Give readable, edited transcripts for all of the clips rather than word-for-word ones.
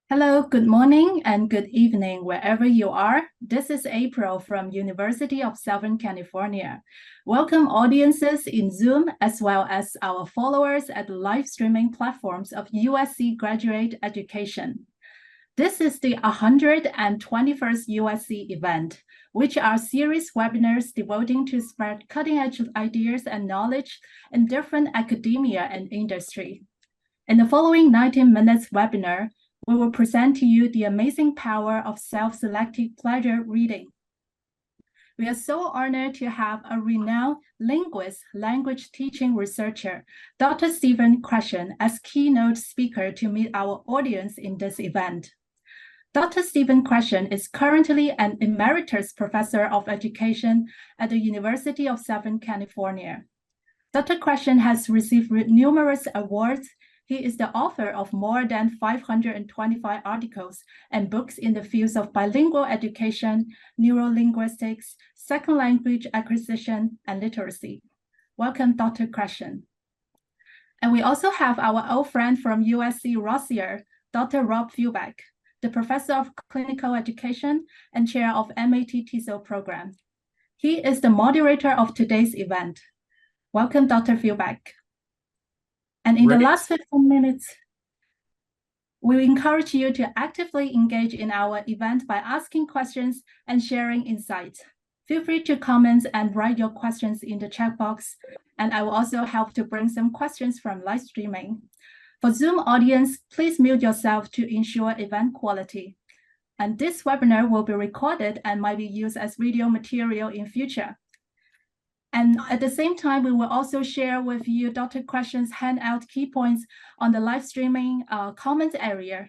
Hello, good morning and good evening, wherever you are. This is April from University of Southern California. Welcome audiences in Zoom, as well as our followers at the live streaming platforms of USC Graduate Education. This is the 121st USC event, which are series webinars devoting to spread cutting-edge ideas and knowledge in different academia and industry. In the following 19 minutes webinar, we will present to you the amazing power of self-selected pleasure reading. We are so honored to have a renowned linguist, language teaching researcher, Dr. Stephen Krashen, as keynote speaker to meet our audience in this event. Dr. Stephen Krashen is currently an emeritus professor of education at the University of Southern California. Dr. Krashen has received numerous awards. He is the author of more than 525 articles and books in the fields of bilingual education, neurolinguistics, second language acquisition, and literacy. Welcome, Dr. Krashen. And we also have our old friend from USC Rossier, Dr. Rob Feubeck, the professor of clinical education and chair of MAT TESOL program. He is the moderator of today's event. Welcome, Dr. Feubeck. And in the last 15 minutes, we encourage you to actively engage in our event by asking questions and sharing insights. Feel free to comment and write your questions in the chat box, and I will also help to bring some questions from live streaming. For Zoom audience, please mute yourself to ensure event quality. And this webinar will be recorded and might be used as video material in future. And at the same time, we will also share with you Dr. Krashen's handout key points on the live streaming comment area.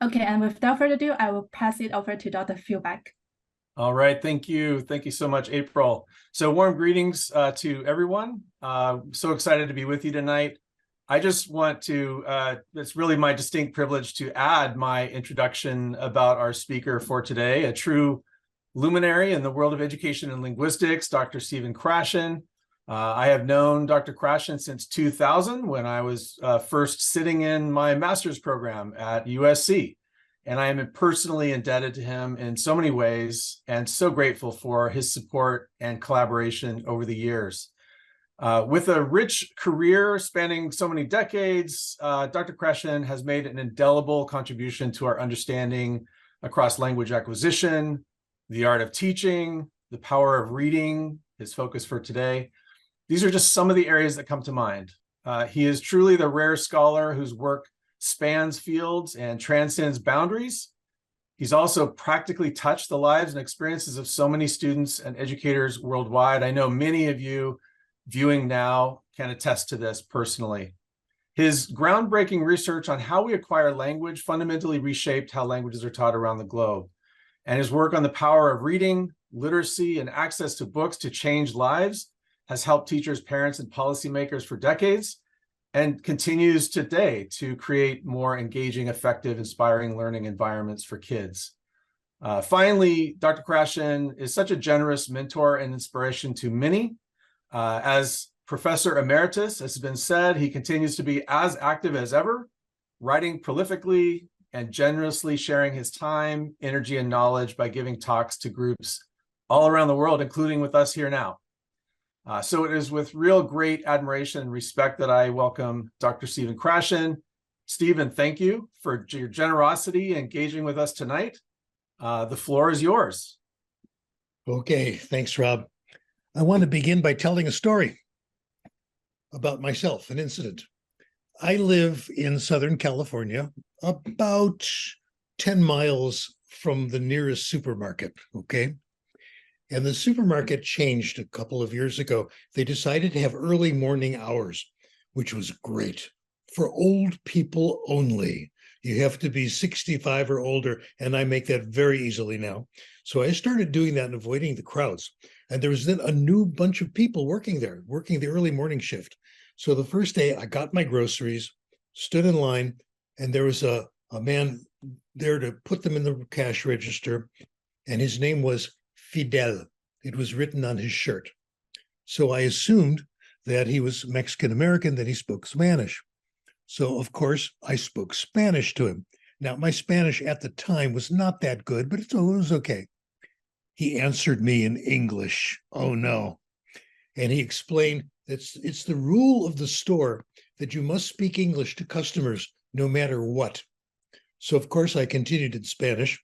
Okay, and without further ado, I will pass it over to Dr. Feubeck. All right, thank you. Thank you so much, April. So warm greetings to everyone. So excited to be with you tonight. I just want to, it's really my distinct privilege to add my introduction about our speaker for today, a true luminary in the world of education and linguistics, Dr. Stephen Krashen. I have known Dr. Krashen since 2000 when I was first sitting in my master's program at USC. And I am personally indebted to him in so many ways and so grateful for his support and collaboration over the years. With a rich career spanning so many decades, Dr. Krashen has made an indelible contribution to our understanding across language acquisition, the art of teaching, the power of reading, his focus for today. These are just some of the areas that come to mind. He is truly the rare scholar whose work spans fields and transcends boundaries. He's also practically touched the lives and experiences of so many students and educators worldwide. I know many of you viewing now can attest to this personally. His groundbreaking research on how we acquire language fundamentally reshaped how languages are taught around the globe. And his work on the power of reading, literacy, and access to books to change lives has helped teachers, parents, and policymakers for decades and continues today to create more engaging, effective, inspiring learning environments for kids. Finally, Dr. Krashen is such a generous mentor and inspiration to many. As Professor Emeritus, as has been said, he continues to be as active as ever, writing prolifically, and generously sharing his time, energy, and knowledge by giving talks to groups all around the world, including with us here now. So it is with real great admiration and respect that I welcome Dr. Stephen Krashen. Stephen, thank you for your generosity engaging with us tonight. The floor is yours. Okay, thanks, Rob. I want to begin by telling a story about myself, an incident. I live in Southern California, about 10 miles from the nearest supermarket, okay? And the supermarket changed a couple of years ago. They decided to have early morning hours, which was great for old people only. You have to be 65 or older, and I make that very easily now. So I started doing that and avoiding the crowds. And there was then a new bunch of people working there, working the early morning shift. So the first day I got my groceries, stood in line, and there was a man there to put them in the cash register, and his name was Fidel. It was written on his shirt. So I assumed that he was Mexican American, that he spoke Spanish. So of course I spoke Spanish to him. Now, my Spanish at the time was not that good, but it was okay. He answered me in English. Oh, no. And he explained that it's the rule of the store that you must speak English to customers no matter what. So, of course, I continued in Spanish.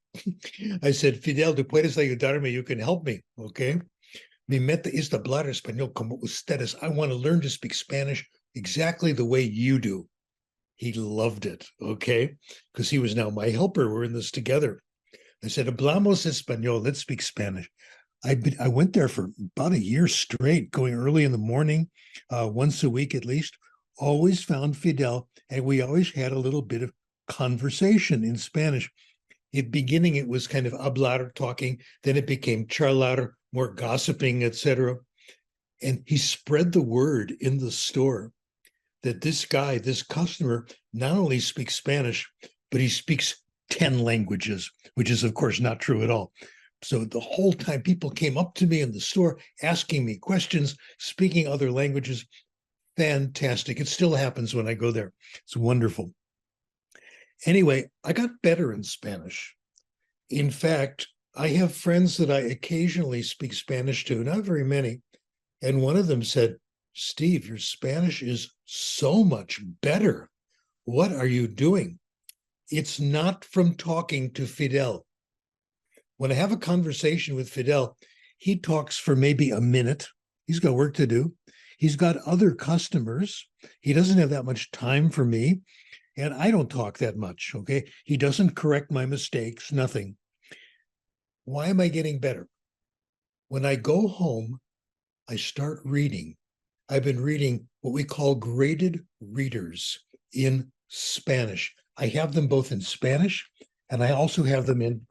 I said, Fidel, ¿tú puedes ayudarme? You can help me, okay? Mi meta es hablar español como ustedes. I want to learn to speak Spanish exactly the way you do. He loved it, okay? Because he was now my helper. We're in this together. I said, hablamos español. Let's speak Spanish. I went there for about a year straight, going early in the morning, once a week at least. Always found Fidel, and we always had a little bit of conversation in Spanish. In the beginning, it was kind of hablar, talking. Then it became charlar, more gossiping, etc. And he spread the word in the store that this guy, this customer, not only speaks Spanish, but he speaks 10 languages, which is, of course, not true at all. So the whole time people came up to me in the store, asking me questions, speaking other languages. Fantastic. It still happens when I go there. It's wonderful. Anyway, I got better in Spanish. In fact, I have friends that I occasionally speak Spanish to, not very many. And one of them said, Steve, your Spanish is so much better. What are you doing? It's not from talking to Fidel. When I have a conversation with Fidel, he talks for maybe a minute. He's got work to do. He's got other customers. He doesn't have that much time for me. And I don't talk that much, okay? He doesn't correct my mistakes, nothing. Why am I getting better? When I go home, I start reading. I've been reading what we call graded readers in Spanish. I have them both in Spanish, and I also have them in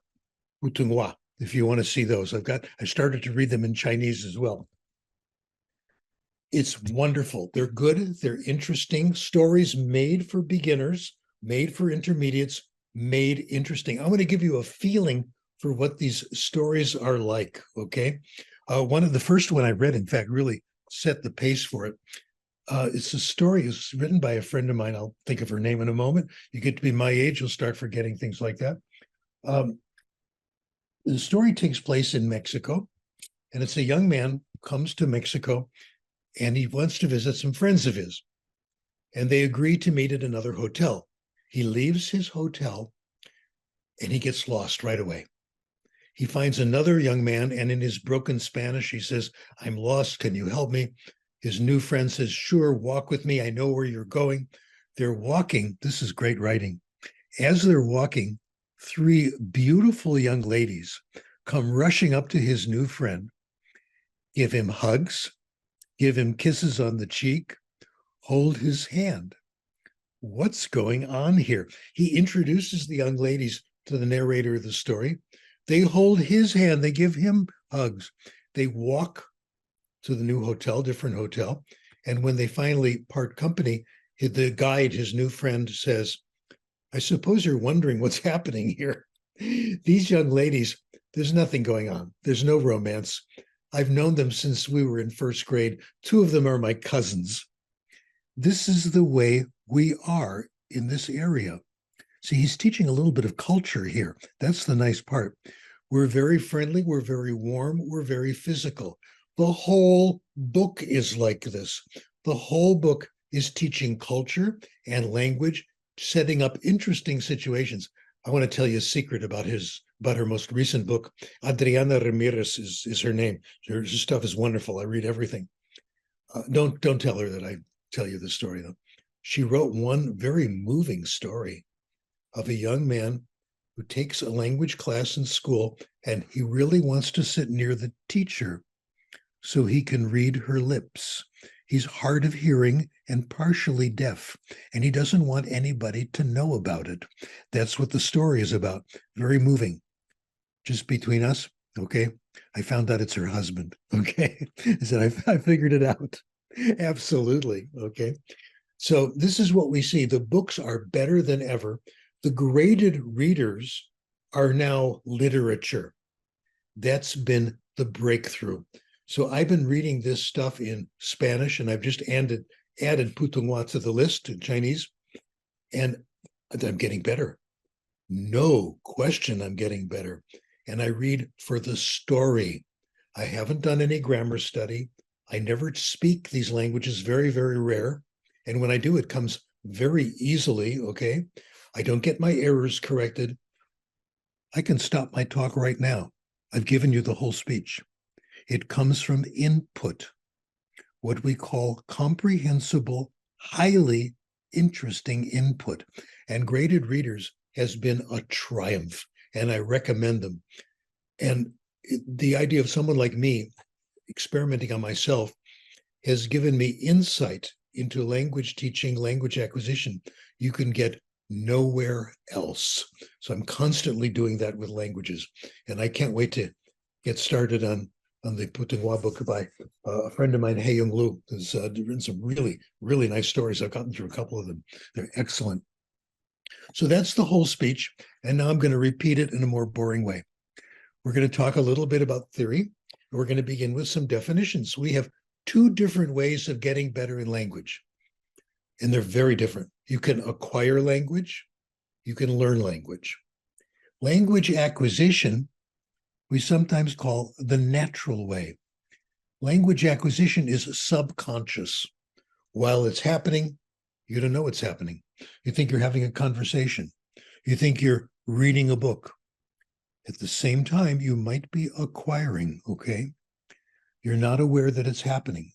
Putonghua, if you want to see those. I started to read them in Chinese as well. It's wonderful. They're good. They're interesting stories made for beginners, made for intermediates, made interesting. I'm going to give you a feeling for what these stories are like, okay? The first one I read, in fact, really set the pace for it. It's a story. It's written by a friend of mine. I'll think of her name in a moment. You get to be my age, you'll start forgetting things like that. The story takes place in Mexico, and it's a young man who comes to Mexico, and he wants to visit some friends of his. And they agree to meet at another hotel. He leaves his hotel, and he gets lost right away. He finds another young man, and in his broken Spanish, he says, I'm lost. Can you help me? His new friend says, sure, walk with me. I know where you're going. They're walking. This is great writing. As they're walking, 3 beautiful young ladies come rushing up to his new friend, give him hugs, give him kisses on the cheek, hold his hand. What's going on here? He introduces the young ladies to the narrator of the story. They hold his hand. They give him hugs. They walk to the new hotel, different hotel. And when they finally part company, the guide, his new friend, says, I suppose you're wondering what's happening here. These young ladies, there's nothing going on. There's no romance. I've known them since we were in first grade. 2 of them are my cousins. This is the way we are in this area. See, he's teaching a little bit of culture here. That's the nice part. We're very friendly. We're very warm. We're very physical. The whole book is like this. The whole book is teaching culture and language, setting up interesting situations. I want to tell you a secret about her most recent book. Adriana Ramirez is her name. Her stuff is wonderful. I read everything. Don't tell her that I tell you the story, though. She wrote one very moving story of a young man who takes a language class in school, and he really wants to sit near the teacher so he can read her lips. He's hard of hearing and partially deaf, and he doesn't want anybody to know about it. That's what the story is about. Very moving. Just between us, okay? I found out it's her husband, okay? I said, I figured it out. Absolutely, okay? So this is what we see. The books are better than ever. The graded readers are now literature. That's been the breakthrough. So I've been reading this stuff in Spanish, and I've just added Putonghua to the list in Chinese, and I'm getting better. No question I'm getting better. And I read for the story. I haven't done any grammar study. I never speak these languages, very, very rare. And when I do, it comes very easily, okay? I don't get my errors corrected. I can stop my talk right now. I've given you the whole speech. It comes from input, what we call comprehensible, highly interesting input. And Graded Readers has been a triumph, and I recommend them. And the idea of someone like me experimenting on myself has given me insight into language teaching, language acquisition you can get nowhere else. So I'm constantly doing that with languages. And I can't wait to get started on the Putonghua book by a friend of mine, Hae Young Lu, who's written some really, really nice stories. I've gotten through a couple of them. They're excellent. So that's the whole speech. And now I'm going to repeat it in a more boring way. We're going to talk a little bit about theory. We're going to begin with some definitions. We have two different ways of getting better in language, and they're very different. You can acquire language. You can learn language. Language acquisition, we sometimes call the natural way. Language acquisition is subconscious. While it's happening, you don't know it's happening. You think you're having a conversation. You think you're reading a book. At the same time, you might be acquiring, okay? You're not aware that it's happening.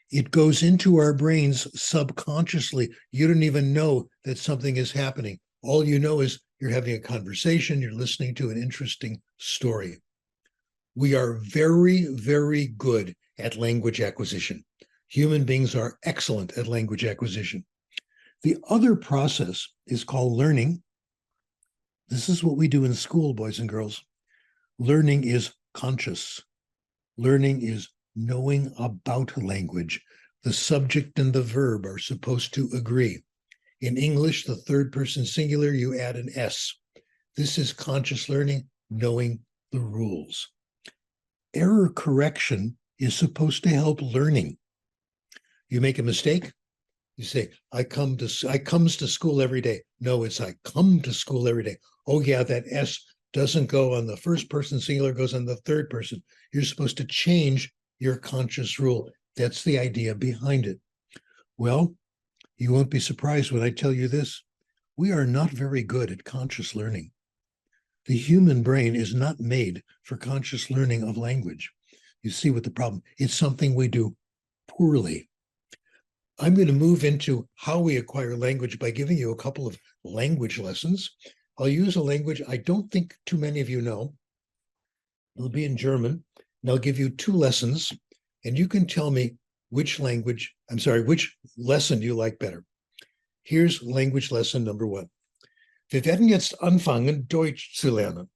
It goes into our brains subconsciously. You don't even know that something is happening. All you know is you're having a conversation, you're listening to an interesting story. We are very, very good at language acquisition. Human beings are excellent at language acquisition. The other process is called learning. This is what we do in school, boys and girls. Learning is conscious. Learning is knowing about language. The subject and the verb are supposed to agree. In English, the third person singular, you add an S. This is conscious learning, knowing the rules. Error correction is supposed to help learning. You make a mistake, you say, I comes to school every day. No, it's I come to school every day. Oh yeah, that S doesn't go on the first person singular, goes on the third person. You're supposed to change your conscious rule. That's the idea behind it. Well, you won't be surprised when I tell you this. We are not very good at conscious learning. The human brain is not made for conscious learning of language. You see what the problem is. It's something we do poorly. I'm going to move into how we acquire language by giving you a couple of language lessons. I'll use a language I don't think too many of you know. It'll be in German, and I'll give you two lessons, and you can tell me which lesson you like better. Here's language lesson number 1. Wir werden jetzt anfangen, Deutsch zu lernen.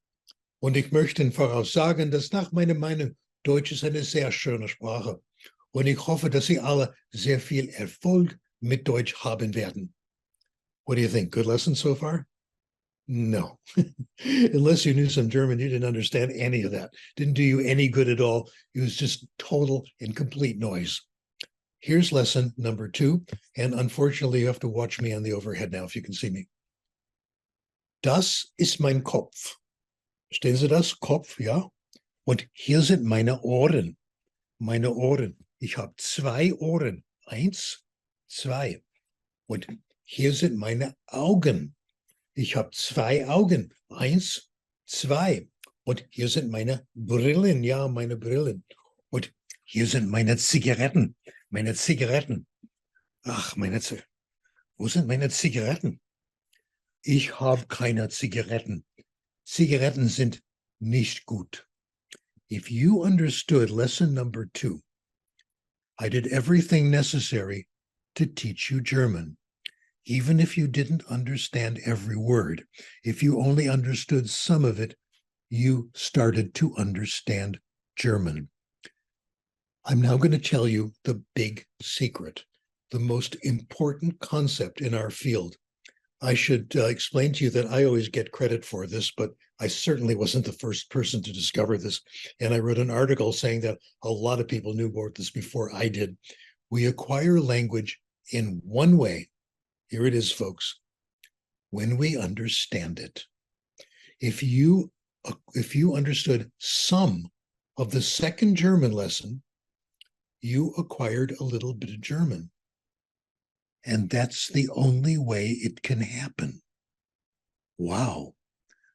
Und ich möchte voraussagen, dass nach meiner Meinung Deutsch ist eine sehr schöne Sprache. Und ich hoffe, dass Sie alle sehr viel Erfolg mit Deutsch haben werden. What do you think? Good lesson so far? No. Unless you knew some German, you didn't understand any of that. Didn't do you any good at all. It was just total and complete noise. Here's lesson number 2. And unfortunately, you have to watch me on the overhead now if you can see me. Das ist mein Kopf. Stehen Sie das? Kopf, ja? Und hier sind meine Ohren. Meine Ohren. Ich habe 2 Ohren. 1, 2. Und hier sind meine Augen. Ich habe 2 Augen. 1, 2. Und hier sind meine Brillen. Ja, meine Brillen. Und hier sind meine Zigaretten. Meine Zigaretten. Ach, wo sind meine Zigaretten? Ich habe keine Zigaretten. Zigaretten sind nicht gut. If you understood lesson number 2, I did everything necessary to teach you German. Even if you didn't understand every word, if you only understood some of it, you started to understand German. I'm now going to tell you the big secret, the most important concept in our field. I should explain to you that I always get credit for this, but I certainly wasn't the first person to discover this. And I wrote an article saying that a lot of people knew about this before I did. We acquire language in one way. Here it is, folks. When we understand it. If you understood some of the second German lesson, you acquired a little bit of German. And that's the only way it can happen. Wow.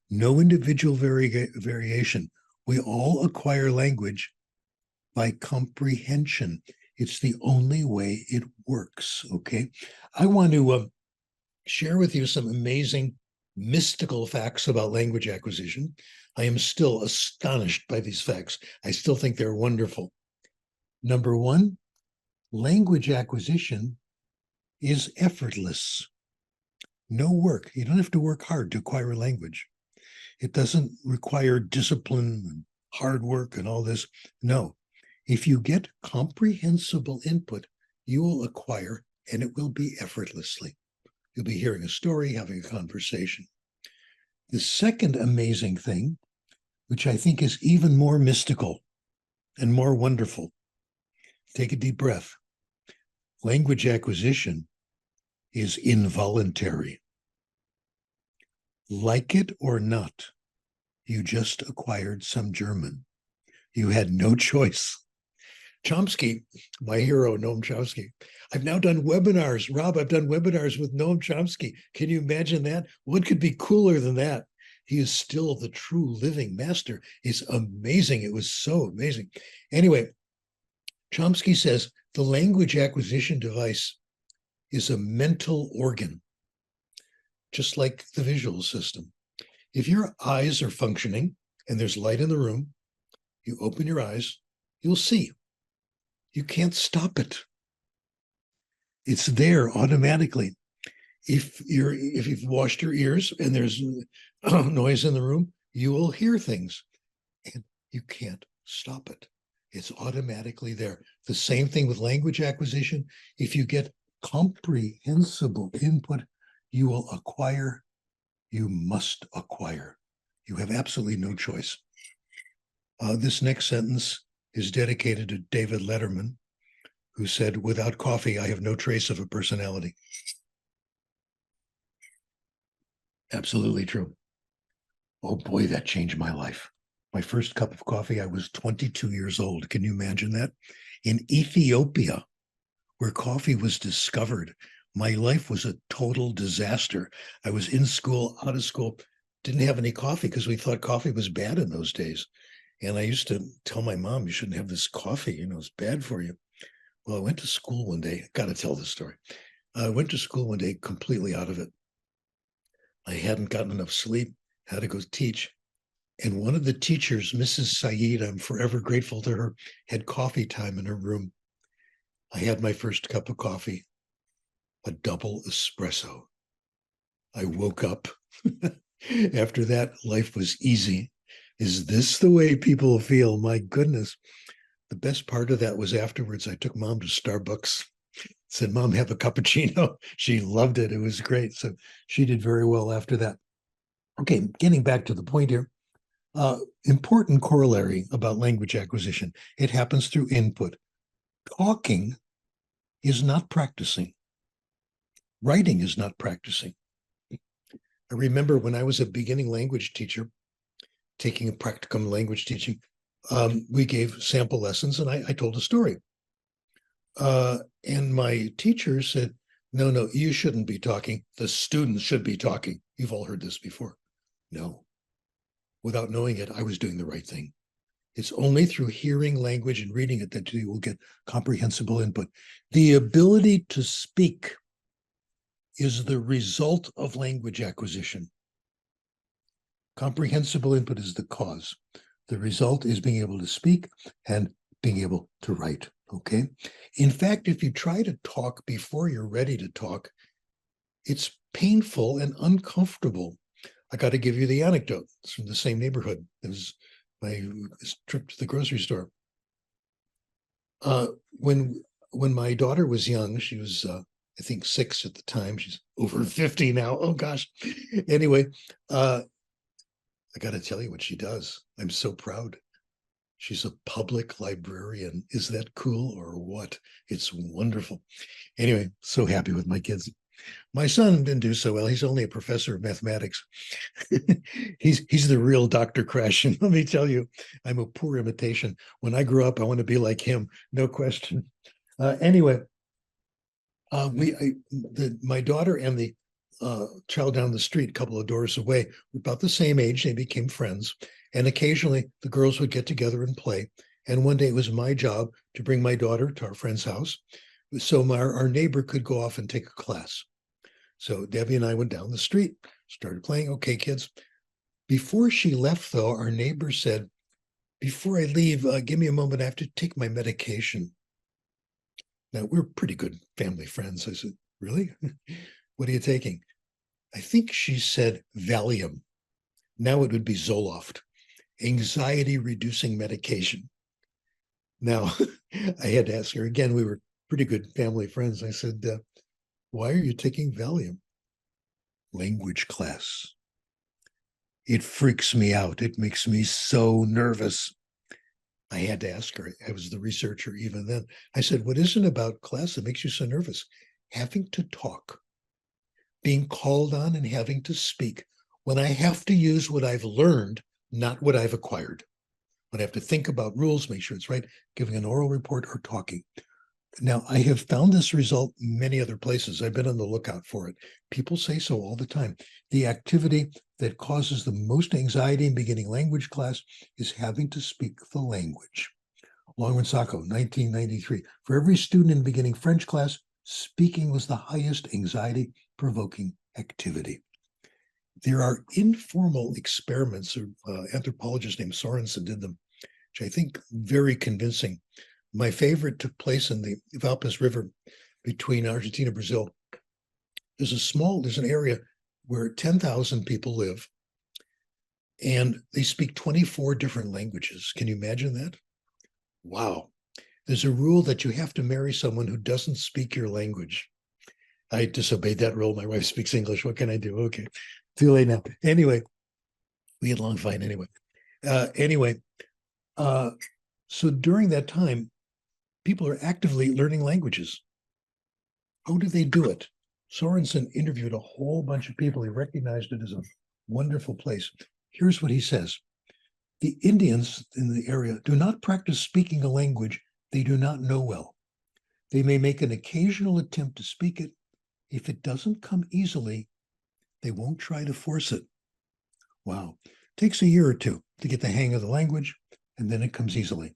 No individual variation. We all acquire language by comprehension. It's the only way it works, okay? I want to share with you some amazing mystical facts about language acquisition. I am still astonished by these facts. I still think they're wonderful. Number one, language acquisition is effortless. No work. You don't have to work hard to acquire a language. It doesn't require discipline and hard work and all this. No. If you get comprehensible input, you will acquire, and it will be effortlessly. You'll be hearing a story, having a conversation. The second amazing thing, which I think is even more mystical and more wonderful, take a deep breath. Language acquisition is involuntary. Like it or not, you just acquired some German. You had no choice. Chomsky, my hero, Noam Chomsky. I've now done webinars. Rob, I've done webinars with Noam Chomsky. Can you imagine that? What could be cooler than that? He is still the true living master. It's amazing. It was so amazing. Anyway, Chomsky says the language acquisition device is a mental organ, just like the visual system. If your eyes are functioning and there's light in the room, you open your eyes, you'll see. You can't stop it. It's there automatically. If you've washed your ears and there's noise in the room, you will hear things and you can't stop it. It's automatically there. The same thing with language acquisition. If you get comprehensible input, you will acquire. You must acquire. You have absolutely no choice. This next sentence is dedicated to David Letterman, who said, "Without coffee, I have no trace of a personality." Absolutely true. Oh boy, that changed my life. My first cup of coffee, I was 22 years old. Can you imagine that? In Ethiopia, where coffee was discovered, my life was a total disaster. I was in school, out of school, didn't have any coffee because we thought coffee was bad in those days. And I used to tell my mom, "You shouldn't have this coffee, it's bad for you." Well, I went to school one day. Got to tell this story. I went to school one day completely out of it. I hadn't gotten enough sleep, had to go teach. And one of the teachers, Mrs. Saeed, I'm forever grateful to her, had coffee time in her room. I had my first cup of coffee, a double espresso. I woke up. After that, life was easy. Is this the way people feel? My goodness. The best part of that was afterwards, I took Mom to Starbucks, said, "Mom, have a cappuccino." She loved it. It was great. So she did very well after that. Okay, getting back to the point here. Important corollary about language acquisition. It happens through input. Talking is not practicing. Writing is not practicing. I remember when I was a beginning language teacher, taking a practicum language teaching, we gave sample lessons and I told a story. And my teacher said, no, you shouldn't be talking. The students should be talking. You've all heard this before. No. Without knowing it, I was doing the right thing. It's only through hearing language and reading it that you will get comprehensible input. The ability to speak is the result of language acquisition. Comprehensible input is the cause. The result is being able to speak and being able to write, okay? In fact, if you try to talk before you're ready to talk, it's painful and uncomfortable. I got to give you the anecdote. It's from the same neighborhood. It was my trip to the grocery store. When my daughter was young, she was, I think, 6 at the time. She's over 50 now. Oh, gosh. Anyway, I got to tell you what she does. I'm so proud. She's a public librarian. Is that cool or what? It's wonderful. Anyway, so happy with my kids. My son didn't do so well. He's only a professor of mathematics. He's the real Dr. Krashen. Let me tell you, I'm a poor imitation. When I grow up, I want to be like him, no question. Anyway, my daughter and the child down the street, a couple of doors away, were about the same age. They became friends, and occasionally the girls would get together and play. And one day it was my job to bring my daughter to our friend's house, so our neighbor could go off and take a class. So Debbie and I went down the street, started playing. Okay, kids. Before she left, though, our neighbor said, "Before I leave, give me a moment. I have to take my medication." Now, we're pretty good family friends. I said, "Really? What are you taking?" I think she said Valium. Now it would be Zoloft, anxiety-reducing medication. Now, I had to ask her again. We were pretty good family friends. I said, "Why are you taking Valium?" "Language class. It freaks me out. It makes me so nervous." I had to ask her. I was the researcher even then. I said, "What is it about class that makes you so nervous?" "Having to talk, being called on and having to speak when I have to use what I've learned, not what I've acquired. When I have to think about rules, make sure it's right, giving an oral report or talking." Now, I have found this result in many other places. I've been on the lookout for it. People say so all the time. The activity that causes the most anxiety in beginning language class is having to speak the language. Longman Sacco, 1993. For every student in beginning French class, speaking was the highest anxiety-provoking activity. There are informal experiments. An anthropologist named Sorensen did them, which I think very convincing. My favorite took place in the Valpes River between Argentina and Brazil. There's an area where 10,000 people live, and they speak 24 different languages. Can you imagine that? Wow. There's a rule that you have to marry someone who doesn't speak your language. I disobeyed that rule. My wife speaks English. What can I do? Okay, too late now. Anyway, we had a long fight anyway. So during that time, people are actively learning languages. How do they do it? Sorensen interviewed a whole bunch of people. He recognized it as a wonderful place. Here's what he says. The Indians in the area do not practice speaking a language they do not know well. They may make an occasional attempt to speak it. If it doesn't come easily, they won't try to force it. Wow. Takes a year or two to get the hang of the language, and then it comes easily.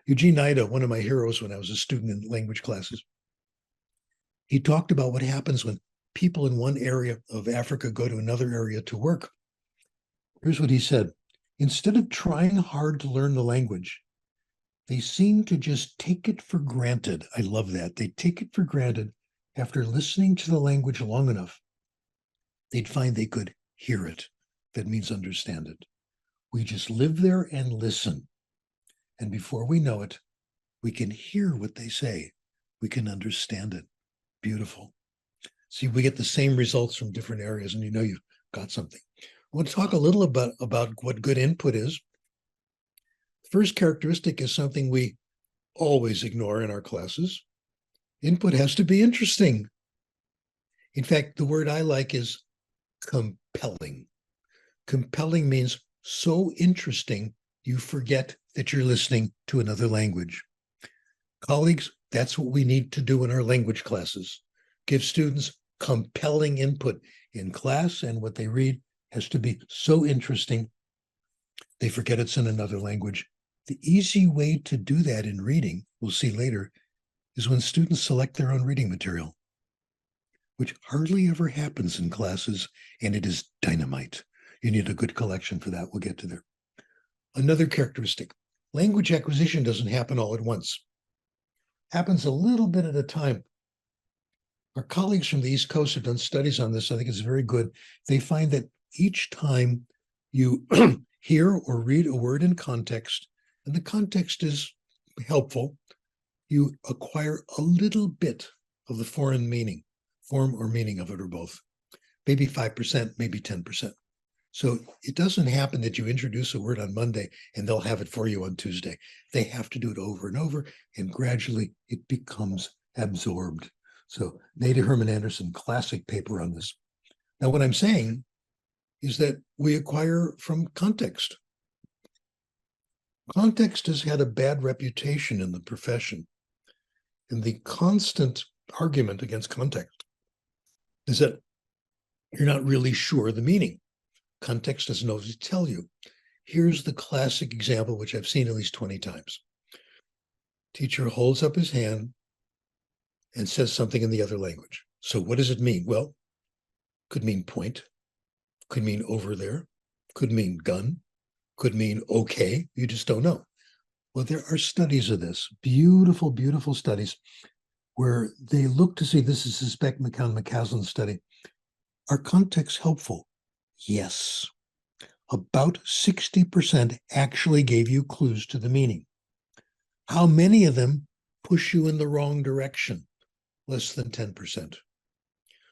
Eugene Ida, one of my heroes when I was a student in language classes, he talked about what happens when people in one area of Africa go to another area to work. Here's what he said. Instead of trying hard to learn the language, they seem to just take it for granted. I love that. They take it for granted. After listening to the language long enough, they'd find they could hear it. That means understand it. We just live there and listen. And before we know it, we can hear what they say. We can understand it. Beautiful. See, we get the same results from different areas, and you know you've got something. I want to talk a little about what good input is. First characteristic is something we always ignore in our classes. Input has to be interesting. In fact, the word I like is compelling. Compelling means so interesting you forget that you're listening to another language. Colleagues, that's what we need to do in our language classes. Give students compelling input in class, and what they read has to be so interesting they forget it's in another language. The easy way to do that in reading, we'll see later, is when students select their own reading material, which hardly ever happens in classes, and it is dynamite. You need a good collection for that. We'll get to there. Another characteristic, language acquisition doesn't happen all at once. Happens a little bit at a time. Our colleagues from the East Coast have done studies on this. I think it's very good. They find that each time you hear or read a word in context, and the context is helpful, you acquire a little bit of the foreign meaning, form or meaning of it, or both. Maybe 5%, maybe 10%. So it doesn't happen that you introduce a word on Monday and they'll have it for you on Tuesday. They have to do it over and over, and gradually it becomes absorbed. So Nada Herman Anderson, classic paper on this. Now, what I'm saying is that we acquire from context. Context has had a bad reputation in the profession. And the constant argument against context is that you're not really sure the meaning. Context doesn't always tell you. Here's the classic example, which I've seen at least 20 times. Teacher holds up his hand and says something in the other language. So what does it mean? Well, could mean point, could mean over there, could mean gun, could mean okay. You just don't know. Well, there are studies of this, beautiful, beautiful studies where they look to see, this is the Speck McCaslin study. Are contexts helpful? Yes. About 60% actually gave you clues to the meaning. How many of them push you in the wrong direction? Less than 10%.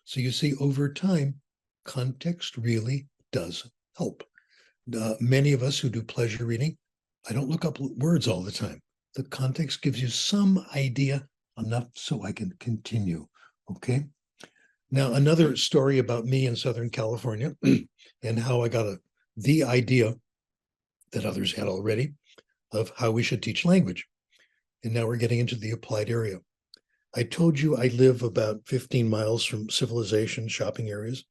So you see, over time, context really does help. Many of us who do pleasure reading, I don't look up words all the time. The context gives you some idea, enough so I can continue, okay? Now, another story about me in Southern California and how I got the idea that others had already of how we should teach language. And now we're getting into the applied area. I told you I live about 15 miles from civilization, shopping areas.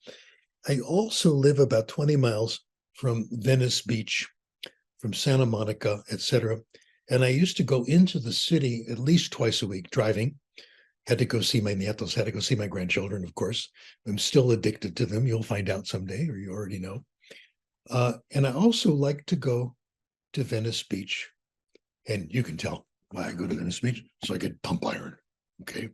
I also live about 20 miles from Venice Beach, from Santa Monica, etc. And I used to go into the city at least twice a week driving. Had to go see my nietos, had to go see my grandchildren, of course. I'm still addicted to them. You'll find out someday, or you already know. And I also like to go to Venice Beach. And you can tell why I go to Venice Beach. So I get pump iron, okay?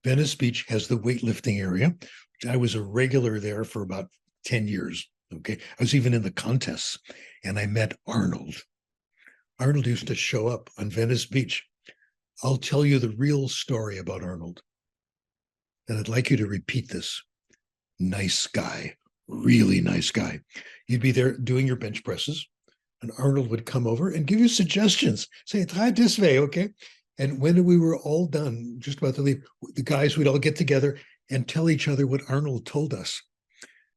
Venice Beach has the weightlifting area, which I was a regular there for about 10 years, okay? I was even in the contests, and I met Arnold. Arnold used to show up on Venice Beach. I'll tell you the real story about Arnold. And I'd like you to repeat this. Nice guy, really nice guy. You'd be there doing your bench presses, and Arnold would come over and give you suggestions. Say, try it this way, okay? And when we were all done, just about to leave, the guys would all get together and tell each other what Arnold told us.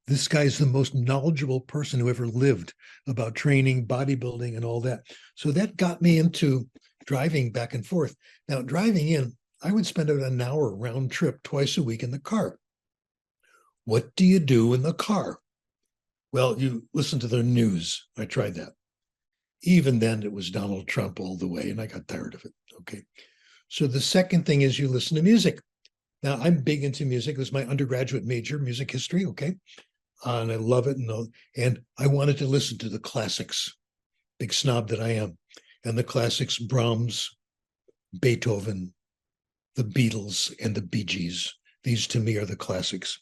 This guy's the most knowledgeable person who ever lived about training, bodybuilding, and all that. So that got me into driving back and forth. Now, driving in, I would spend about an hour round trip twice a week in the car. What do you do in the car? Well, you listen to the news. I tried that. Even then, it was Donald Trump all the way, and I got tired of it. Okay. So the second thing is you listen to music. Now, I'm big into music. It was my undergraduate major, music history. Okay. And I love it. And I wanted to listen to the classics, big snob that I am. And the classics, Brahms, Beethoven, the Beatles, and the Bee Gees. These to me are the classics.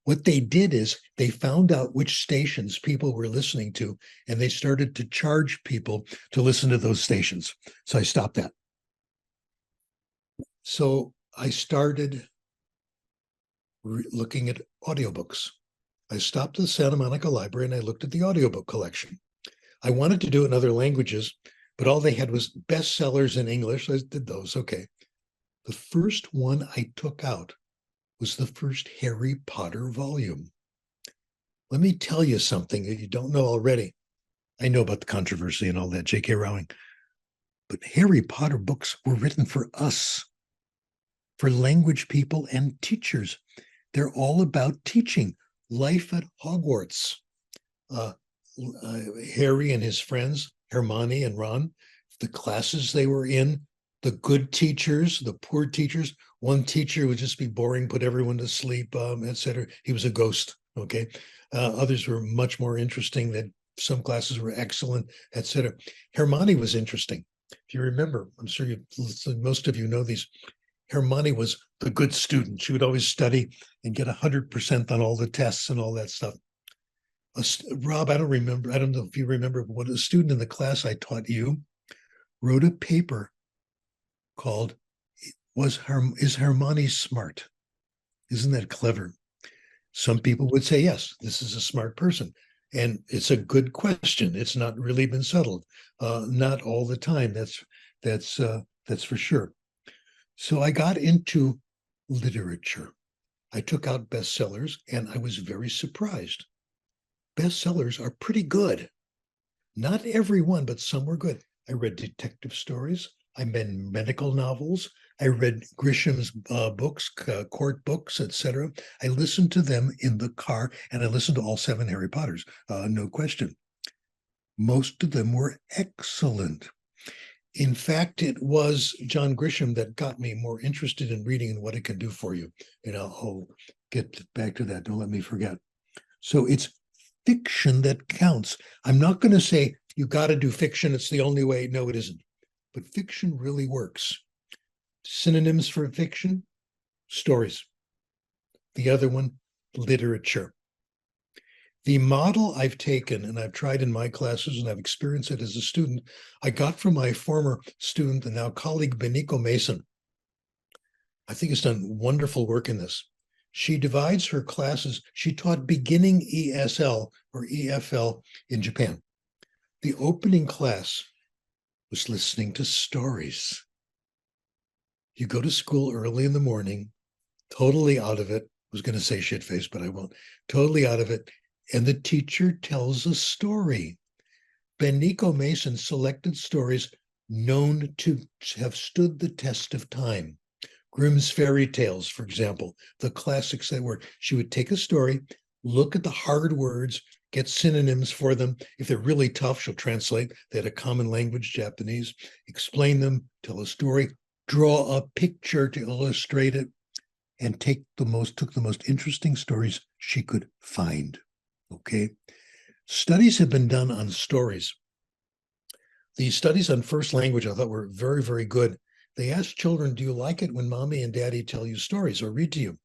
What they did is they found out which stations people were listening to, and they started to charge people to listen to those stations. So I stopped that. So I started looking at audiobooks. I stopped at the Santa Monica Library and I looked at the audiobook collection. I wanted to do it in other languages, but all they had was bestsellers in English. I did those, okay. The first one I took out was the first Harry Potter volume. Let me tell you something that you don't know already. I know about the controversy and all that, J.K. Rowling, but Harry Potter books were written for us, for language people and teachers. They're all about teaching life at Hogwarts. Harry and his friends, Hermione and Ron, the classes they were in, the good teachers, the poor teachers. One teacher would just be boring, put everyone to sleep, etc. He was a ghost, okay? Others were much more interesting. That some classes were excellent, etc. Hermione was interesting. If you remember, I'm sure most of you know these. Hermione was the good student. She would always study and get 100% on all the tests and all that stuff. Rob, I don't know if you remember, but a student in the class I taught you wrote a paper called Is Hermione Smart? Isn't that clever? Some people would say, yes, this is a smart person. And it's a good question. It's not really been settled. Not all the time. That's for sure. So I got into literature. I took out bestsellers and I was very surprised. Bestsellers are pretty good. Not every one, but some were good. I read detective stories. I read medical novels. I read Grisham's books, court books, etc. I listened to them in the car, and I listened to all 7 Harry Potters, no question. Most of them were excellent. In fact, it was John Grisham that got me more interested in reading and what it can do for you. And I'll get back to that. Don't let me forget. So it's fiction that counts. I'm not going to say you got to do fiction. It's the only way. No, it isn't. But fiction really works. Synonyms for fiction, stories. The other one, literature. The model I've taken and I've tried in my classes and I've experienced it as a student, I got from my former student and now colleague, Benico Mason. I think has done wonderful work in this. She divides her classes. She taught beginning ESL or EFL in Japan. The opening class was listening to stories. You go to school early in the morning, totally out of it. I was going to say shit face, but I won't. Totally out of it. And the teacher tells a story. Benico Mason selected stories known to have stood the test of time. Grimm's fairy tales, for example, the classics that were, she would take a story, look at the hard words, get synonyms for them. If they're really tough, she'll translate. They had a common language, Japanese, explain them, tell a story, draw a picture to illustrate it, and took the most interesting stories she could find. Okay. Studies have been done on stories. The studies on first language I thought were very, very good. They asked children, do you like it when mommy and daddy tell you stories or read to you?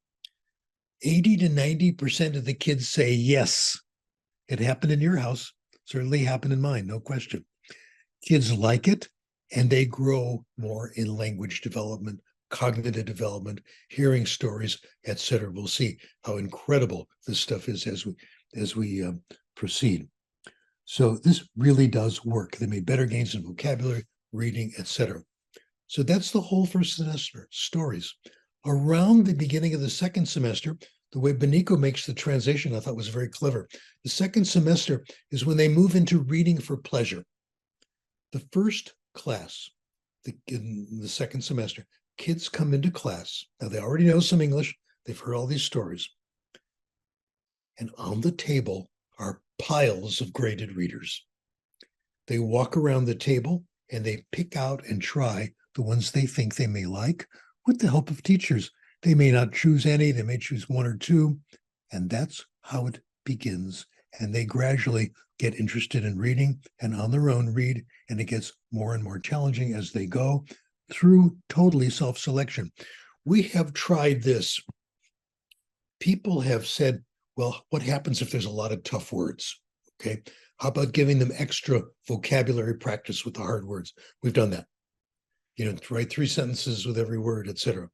80 to 90% of the kids say yes. It happened in your house, certainly happened in mine, no question. Kids like it, and they grow more in language development, cognitive development, hearing stories, etc. We'll see how incredible this stuff is as we proceed. So this really does work. They made better gains in vocabulary, reading, etc. So that's the whole first semester, stories. Around the beginning of the second semester, the way Benico makes the transition, I thought was very clever. The second semester is when they move into reading for pleasure. The first class, in the second semester, kids come into class. Now they already know some English. They've heard all these stories. And on the table are piles of graded readers. They walk around the table and they pick out and try the ones they think they may like with the help of teachers. They may not choose any, they may choose 1 or 2, and that's how it begins. And they gradually get interested in reading and on their own read, and it gets more and more challenging as they go through totally self-selection. We have tried this. People have said, well, what happens if there's a lot of tough words? Okay, how about giving them extra vocabulary practice with the hard words? We've done that. Write 3 sentences with every word, etc.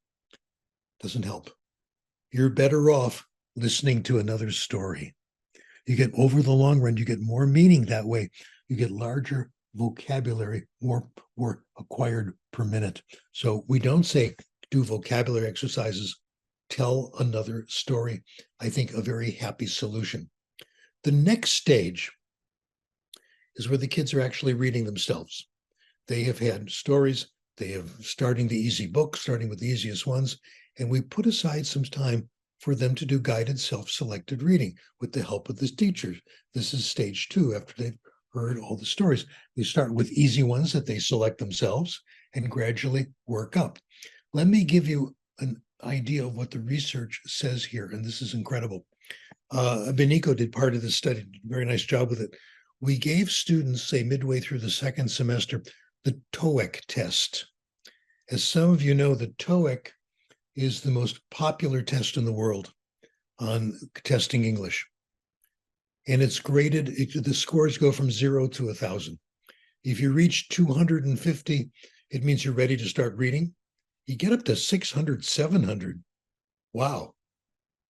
Doesn't help. You're better off listening to another story. You get, over the long run, you get more meaning that way. You get larger vocabulary, more acquired per minute. So we don't say do vocabulary exercises, tell another story. I think a very happy solution. The next stage is where the kids are actually reading themselves. They have had stories. They have starting the easy books, starting with the easiest ones. And we put aside some time for them to do guided self-selected reading with the help of the teachers. This is stage 2 after they've heard all the stories. We start with easy ones that they select themselves and gradually work up. Let me give you an idea of what the research says here, and this is incredible. Benico did part of this study, did a very nice job with it. We gave students, say midway through the second semester, the TOEIC test. As some of you know, the TOEIC is the most popular test in the world on testing English. And it's graded, the scores go from 0 to 1,000. If you reach 250, it means you're ready to start reading. You get up to 600, 700. Wow,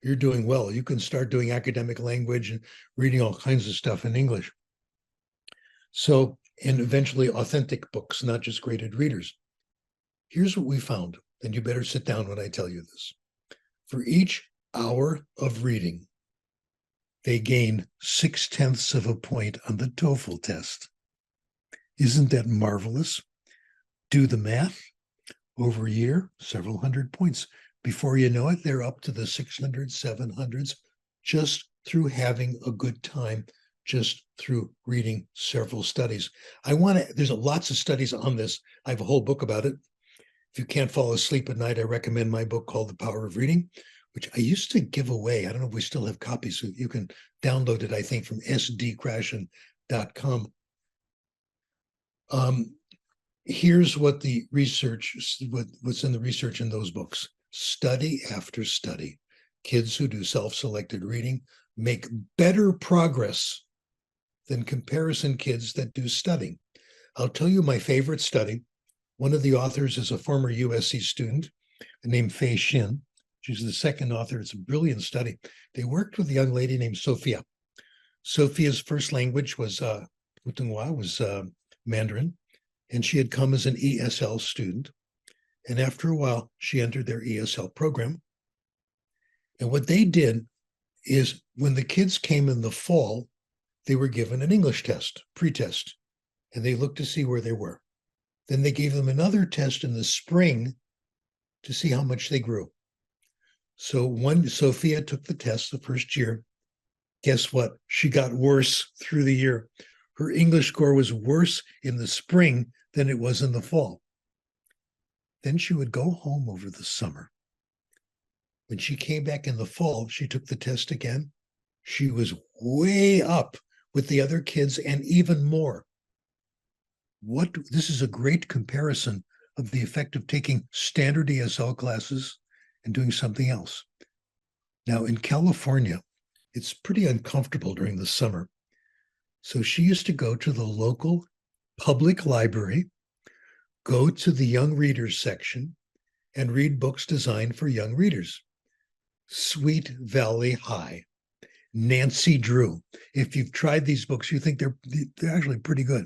you're doing well. You can start doing academic language and reading all kinds of stuff in English. So, and eventually authentic books, not just graded readers. Here's what we found, and you better sit down when I tell you this. For each hour of reading, they gain 0.6 of a point on the TOEFL test. Isn't that marvelous? Do the math. Over a year, several hundred points. Before you know it, they're up to the 600s, 700s, just through having a good time, just through reading several studies. There's lots of studies on this. I have a whole book about it. If you can't fall asleep at night, I recommend my book called The Power of Reading, which I used to give away. I don't know if we still have copies, so you can download it, I think, from sdkrashen.com. Here's what the research, what's in the research in those books. Study after study. Kids who do self-selected reading make better progress than comparison kids that do studying. I'll tell you my favorite study. One of the authors is a former USC student named Fei Xin. She's the second author. It's a brilliant study. They worked with a young lady named Sophia. Sophia's first language was Mandarin. And she had come as an ESL student. And after a while, she entered their ESL program. And what they did is when the kids came in the fall, they were given an English test, pre-test, and they looked to see where they were. Then they gave them another test in the spring to see how much they grew. So Sophia took the test the first year. Guess what? She got worse through the year. Her English score was worse in the spring than it was in the fall. Then she would go home over the summer. When she came back in the fall, she took the test again. She was way up with the other kids and even more. This is a great comparison of the effect of taking standard ESL classes and doing something else. Now in California, it's pretty uncomfortable during the summer. So she used to go to the local public library, go to the young readers section, and read books designed for young readers. Sweet Valley High, Nancy Drew. If you've tried these books, you think they're actually pretty good.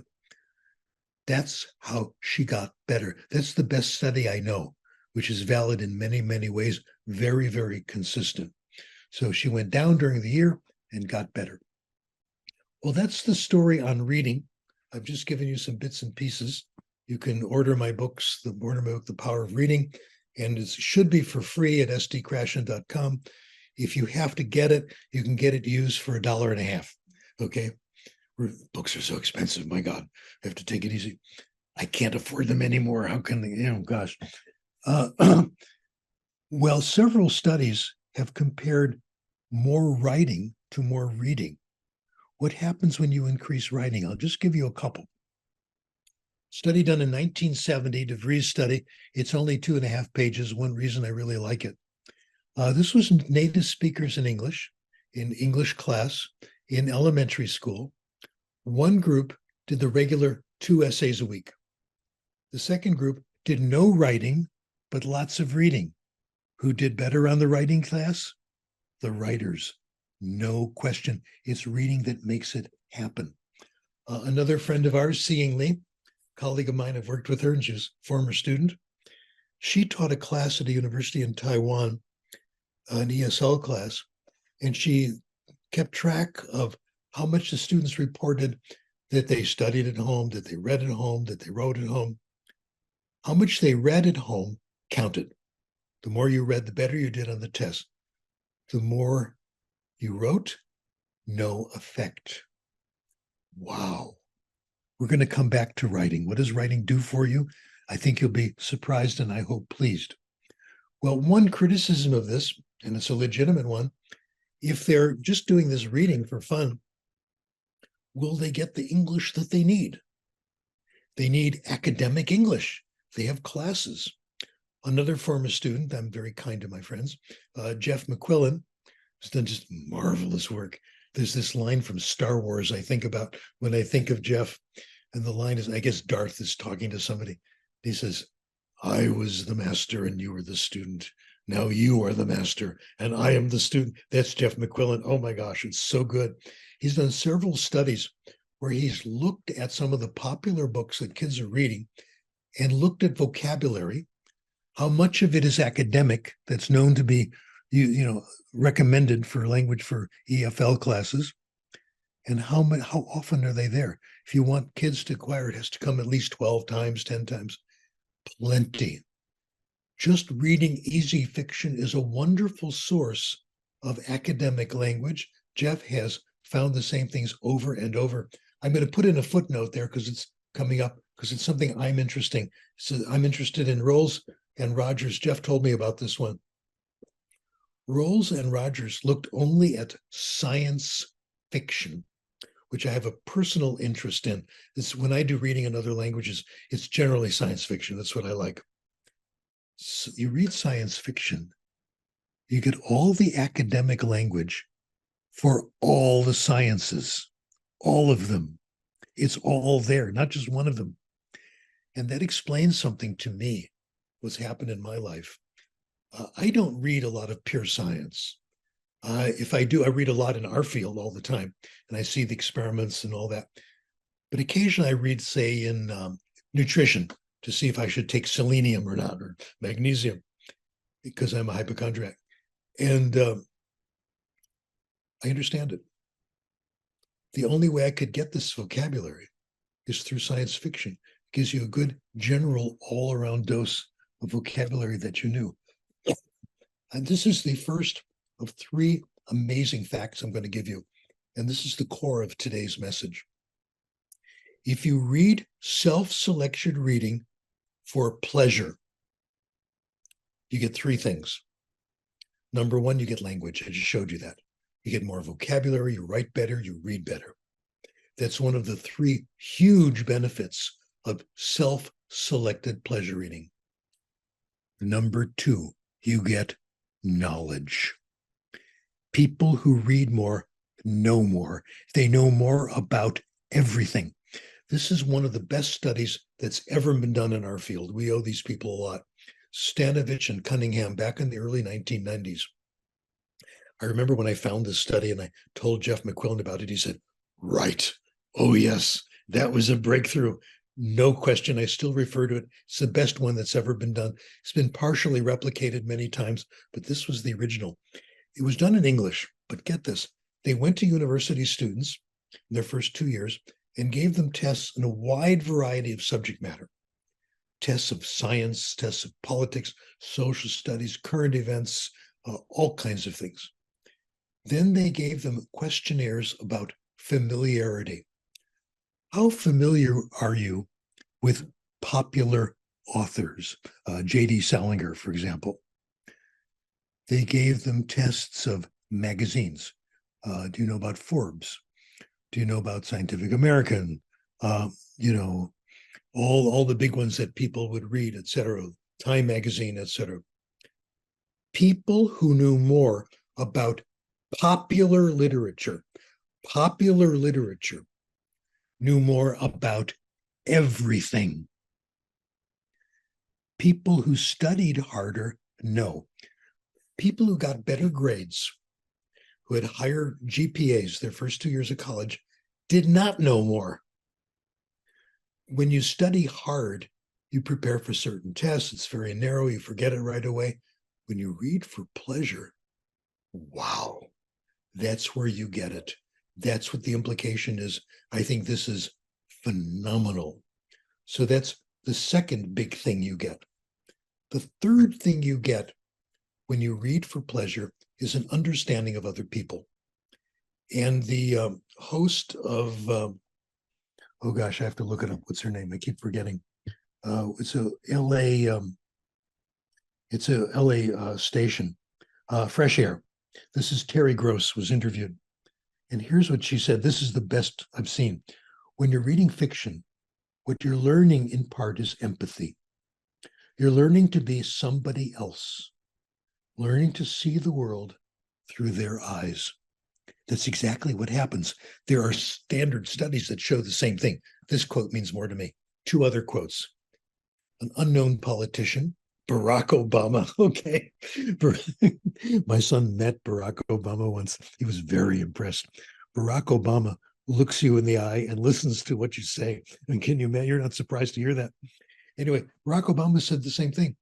That's how she got better. That's the best study I know, which is valid in many, many ways, very, very consistent. So she went down during the year and got better. Well, that's the story on reading. I've just given you some bits and pieces. You can order my books, The Power of Reading, and it should be for free at sdkrashen.com. If you have to get it, you can get it used for $1.50. Okay? Books are so expensive, my God. I have to take it easy. I can't afford them anymore. How can they, gosh. Well, several studies have compared more writing to more reading. What happens when you increase writing? I'll just give you a couple. Study done in 1970, DeVries study. It's only 2.5 pages. One reason I really like it. This was native speakers in English class, in elementary school. One group did the regular 2 essays a week. The second group did no writing, but lots of reading. Who did better on the writing class? The writers. No question. It's reading that makes it happen. Another friend of ours, Seeing Lee, colleague of mine, I've worked with her, and she was a former student. She taught a class at a university in Taiwan, an ESL class, and she kept track of how much the students reported that they studied at home, that they read at home, that they wrote at home. How much they read at home counted. The more you read, the better you did on the test. The more you wrote, no effect. Wow. We're going to come back to writing. What does writing do for you? I think you'll be surprised and I hope pleased. Well, one criticism of this, and it's a legitimate one, if they're just doing this reading for fun, will they get the English that they need? They need academic English. They have classes. Another former student, I'm very kind to my friends, Jeff McQuillan, has done just marvelous work. There's this line from Star Wars I think about when I think of Jeff, and the line is, I guess Darth is talking to somebody. He says, I was the master and you were the student. Now you are the master and I am the student. That's Jeff McQuillan. Oh my gosh, it's so good. He's done several studies where he's looked at some of the popular books that kids are reading and looked at vocabulary, how much of it is academic that's known to be recommended for language for EFL classes. And how often are they there? If you want kids to acquire, it has to come at least 12 times, 10 times. Plenty. Just reading easy fiction is a wonderful source of academic language. Jeff has found the same things over and over. I'm going to put in a footnote there because it's coming up, because it's something I'm interested. So I'm interested in Rolls and Rogers. Jeff told me about this one. Rolls and Rogers looked only at science fiction, which I have a personal interest in. It's when I do reading in other languages, it's generally science fiction. That's what I like. So you read science fiction, you get all the academic language for all the sciences, all of them. It's all there, not just one of them. And that explains something to me, what's happened in my life. I don't read a lot of pure science. If I do, I read a lot in our field all the time, and I see the experiments and all that. But occasionally I read, say, in nutrition to see if I should take selenium or not, or magnesium, because I'm a hypochondriac. And I understand it. The only way I could get this vocabulary is through science fiction. It gives you a good general all-around dose of vocabulary that you knew. And this is the first of 3 amazing facts I'm going to give you. And this is the core of today's message. If you read self-selected reading for pleasure, you get 3 things. Number 1, you get language. I just showed you that. You get more vocabulary, you write better, you read better. That's one of the 3 huge benefits of self-selected pleasure reading. Number 2, you get knowledge. People who read more know more. They know more about everything. This is one of the best studies that's ever been done in our field. We owe these people a lot. Stanovich and Cunningham back in the early 1990s. I remember when I found this study and I told Jeff McQuillan about it, he said, right. Oh, yes, that was a breakthrough. No question. I still refer to it. It's the best one that's ever been done. It's been partially replicated many times, but this was the original. It was done in English, but get this. They went to university students in their first 2 years and gave them tests in a wide variety of subject matter. Tests of science, tests of politics, social studies, current events, all kinds of things. Then they gave them questionnaires about familiarity. How familiar are you with popular authors? J.D. Salinger, for example. They gave them tests of magazines. Do you know about Forbes? Do you know about Scientific American? All the big ones that people would read, etc. Time magazine, etc. People who knew more about popular literature knew more about everything. People who studied harder know. People who got better grades, who had higher GPAs their first 2 years of college, did not know more. When you study hard, you prepare for certain tests. It's very narrow. You forget it right away. When you read for pleasure, wow, that's where you get it. That's what the implication is. I think this is phenomenal. So that's the second big thing you get. The third thing you get when you read for pleasure is an understanding of other people. And the host of, oh gosh, I have to look it up. What's her name? I keep forgetting. It's a LA station, Fresh Air. This is Terry Gross was interviewed. And here's what she said. This is the best I've seen. When you're reading fiction, what you're learning in part is empathy. You're learning to be somebody else, learning to see the world through their eyes. That's exactly what happens. There are standard studies that show the same thing. This quote means more to me. 2 other quotes. An unknown politician, Barack Obama. Okay. My son met Barack Obama once. He was very impressed. Barack Obama looks you in the eye and listens to what you say. And can you imagine? You're not surprised to hear that. Anyway, Barack Obama said the same thing.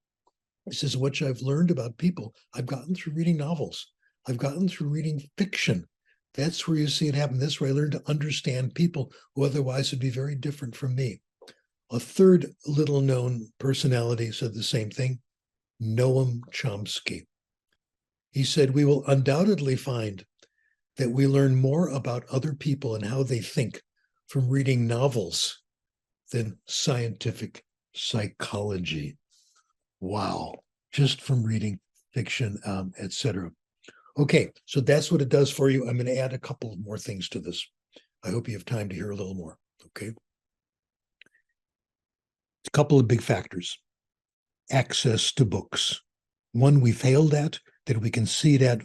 He says, what I've learned about people, I've gotten through reading novels. I've gotten through reading fiction. That's where you see it happen. That's where I learned to understand people who otherwise would be very different from me. A third little known personality said the same thing, Noam Chomsky. He said, we will undoubtedly find that we learn more about other people and how they think from reading novels than scientific psychology. Wow, just from reading fiction, etc. Okay, so that's what it does for you. I'm going to add a couple of more things to this. I hope you have time to hear a little more, okay? A couple of big factors. Access to books. One we failed at, that we can see it at,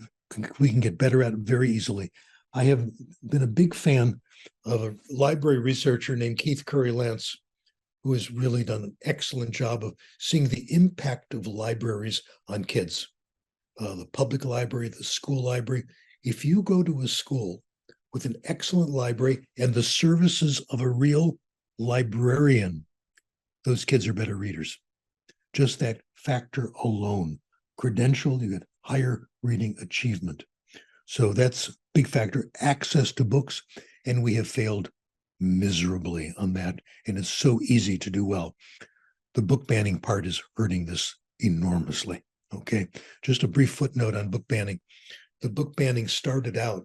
we can get better at very easily. I have been a big fan of a library researcher named Keith Curry Lance, who has really done an excellent job of seeing the impact of libraries on kids. The public library, the school library. If you go to a school with an excellent library and the services of a real librarian, those kids are better readers. Just that factor alone. Credential, you get higher reading achievement. So that's a big factor. Access to books, and we have failed miserably on that, and it's so easy to do well. The book banning part is hurting this enormously. Okay, just a brief footnote on book banning. The book banning started out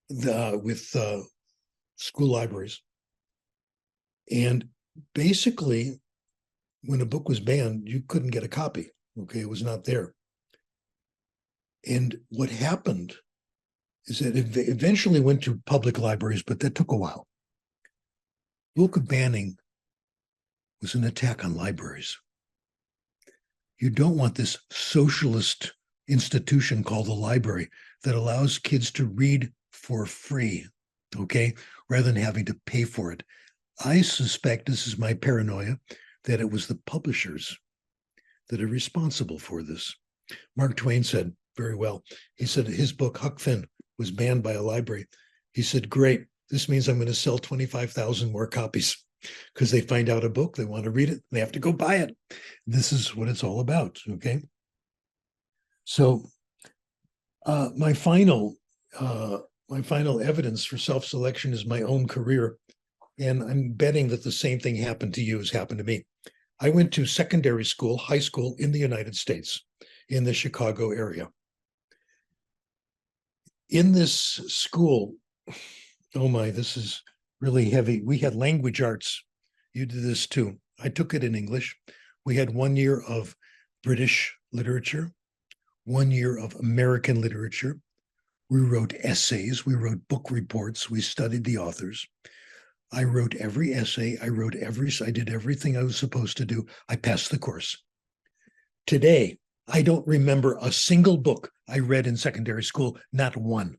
with school libraries, and basically, when a book was banned, you couldn't get a copy. Okay, it was not there. And what happened is that it eventually went to public libraries, but that took a while. Book banning was an attack on libraries. You don't want this socialist institution called the library that allows kids to read for free, okay, rather than having to pay for it. I suspect, this is my paranoia, that it was the publishers that are responsible for this. Mark Twain said very well, he said his book, Huck Finn, was banned by a library. He said, great, this means I'm going to sell 25,000 more copies, because they find out a book, they want to read it, they have to go buy it. This is what it's all about, okay? So my final evidence for self-selection is my own career, and I'm betting that the same thing happened to you as happened to me. I went to secondary school, high school in the United States, in the Chicago area. In this school, oh my, this is really heavy. We had language arts. You did this too. I took it in English. We had 1 year of British literature, 1 year of American literature. We wrote essays. We wrote book reports. We studied the authors. I wrote every essay. I did everything I was supposed to do. I passed the course. Today, I don't remember a single book I read in secondary school, not one.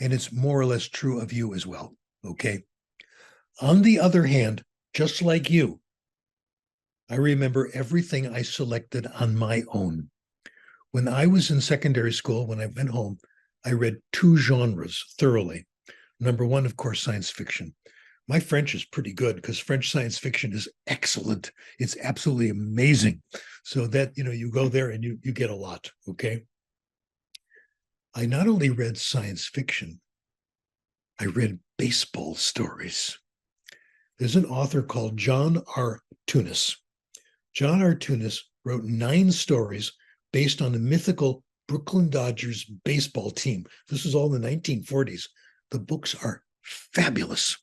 And it's more or less true of you as well, okay? On the other hand, just like you, I remember everything I selected on my own. When I was in secondary school, when I went home, I read 2 genres thoroughly. Number one, of course, science fiction. My French is pretty good because French science fiction is excellent. It's absolutely amazing. So that, you go there and you get a lot, okay? I not only read science fiction, I read baseball stories. There's an author called John R. Tunis. John R. Tunis wrote 9 stories based on the mythical Brooklyn Dodgers baseball team. This was all in the 1940s. The books are fabulous.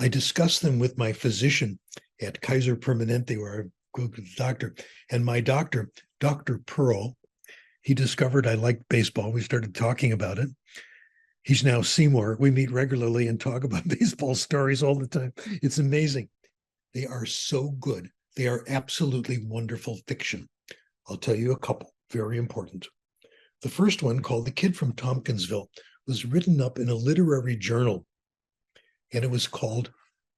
I discussed them with my physician at Kaiser Permanente, where I go to the doctor. And my doctor, Dr. Pearl, he discovered I liked baseball. We started talking about it. He's now Seymour. We meet regularly and talk about baseball stories all the time. It's amazing. They are so good. They are absolutely wonderful fiction. I'll tell you a couple, very important. The first one, called The Kid from Tompkinsville, was written up in a literary journal. And it was called,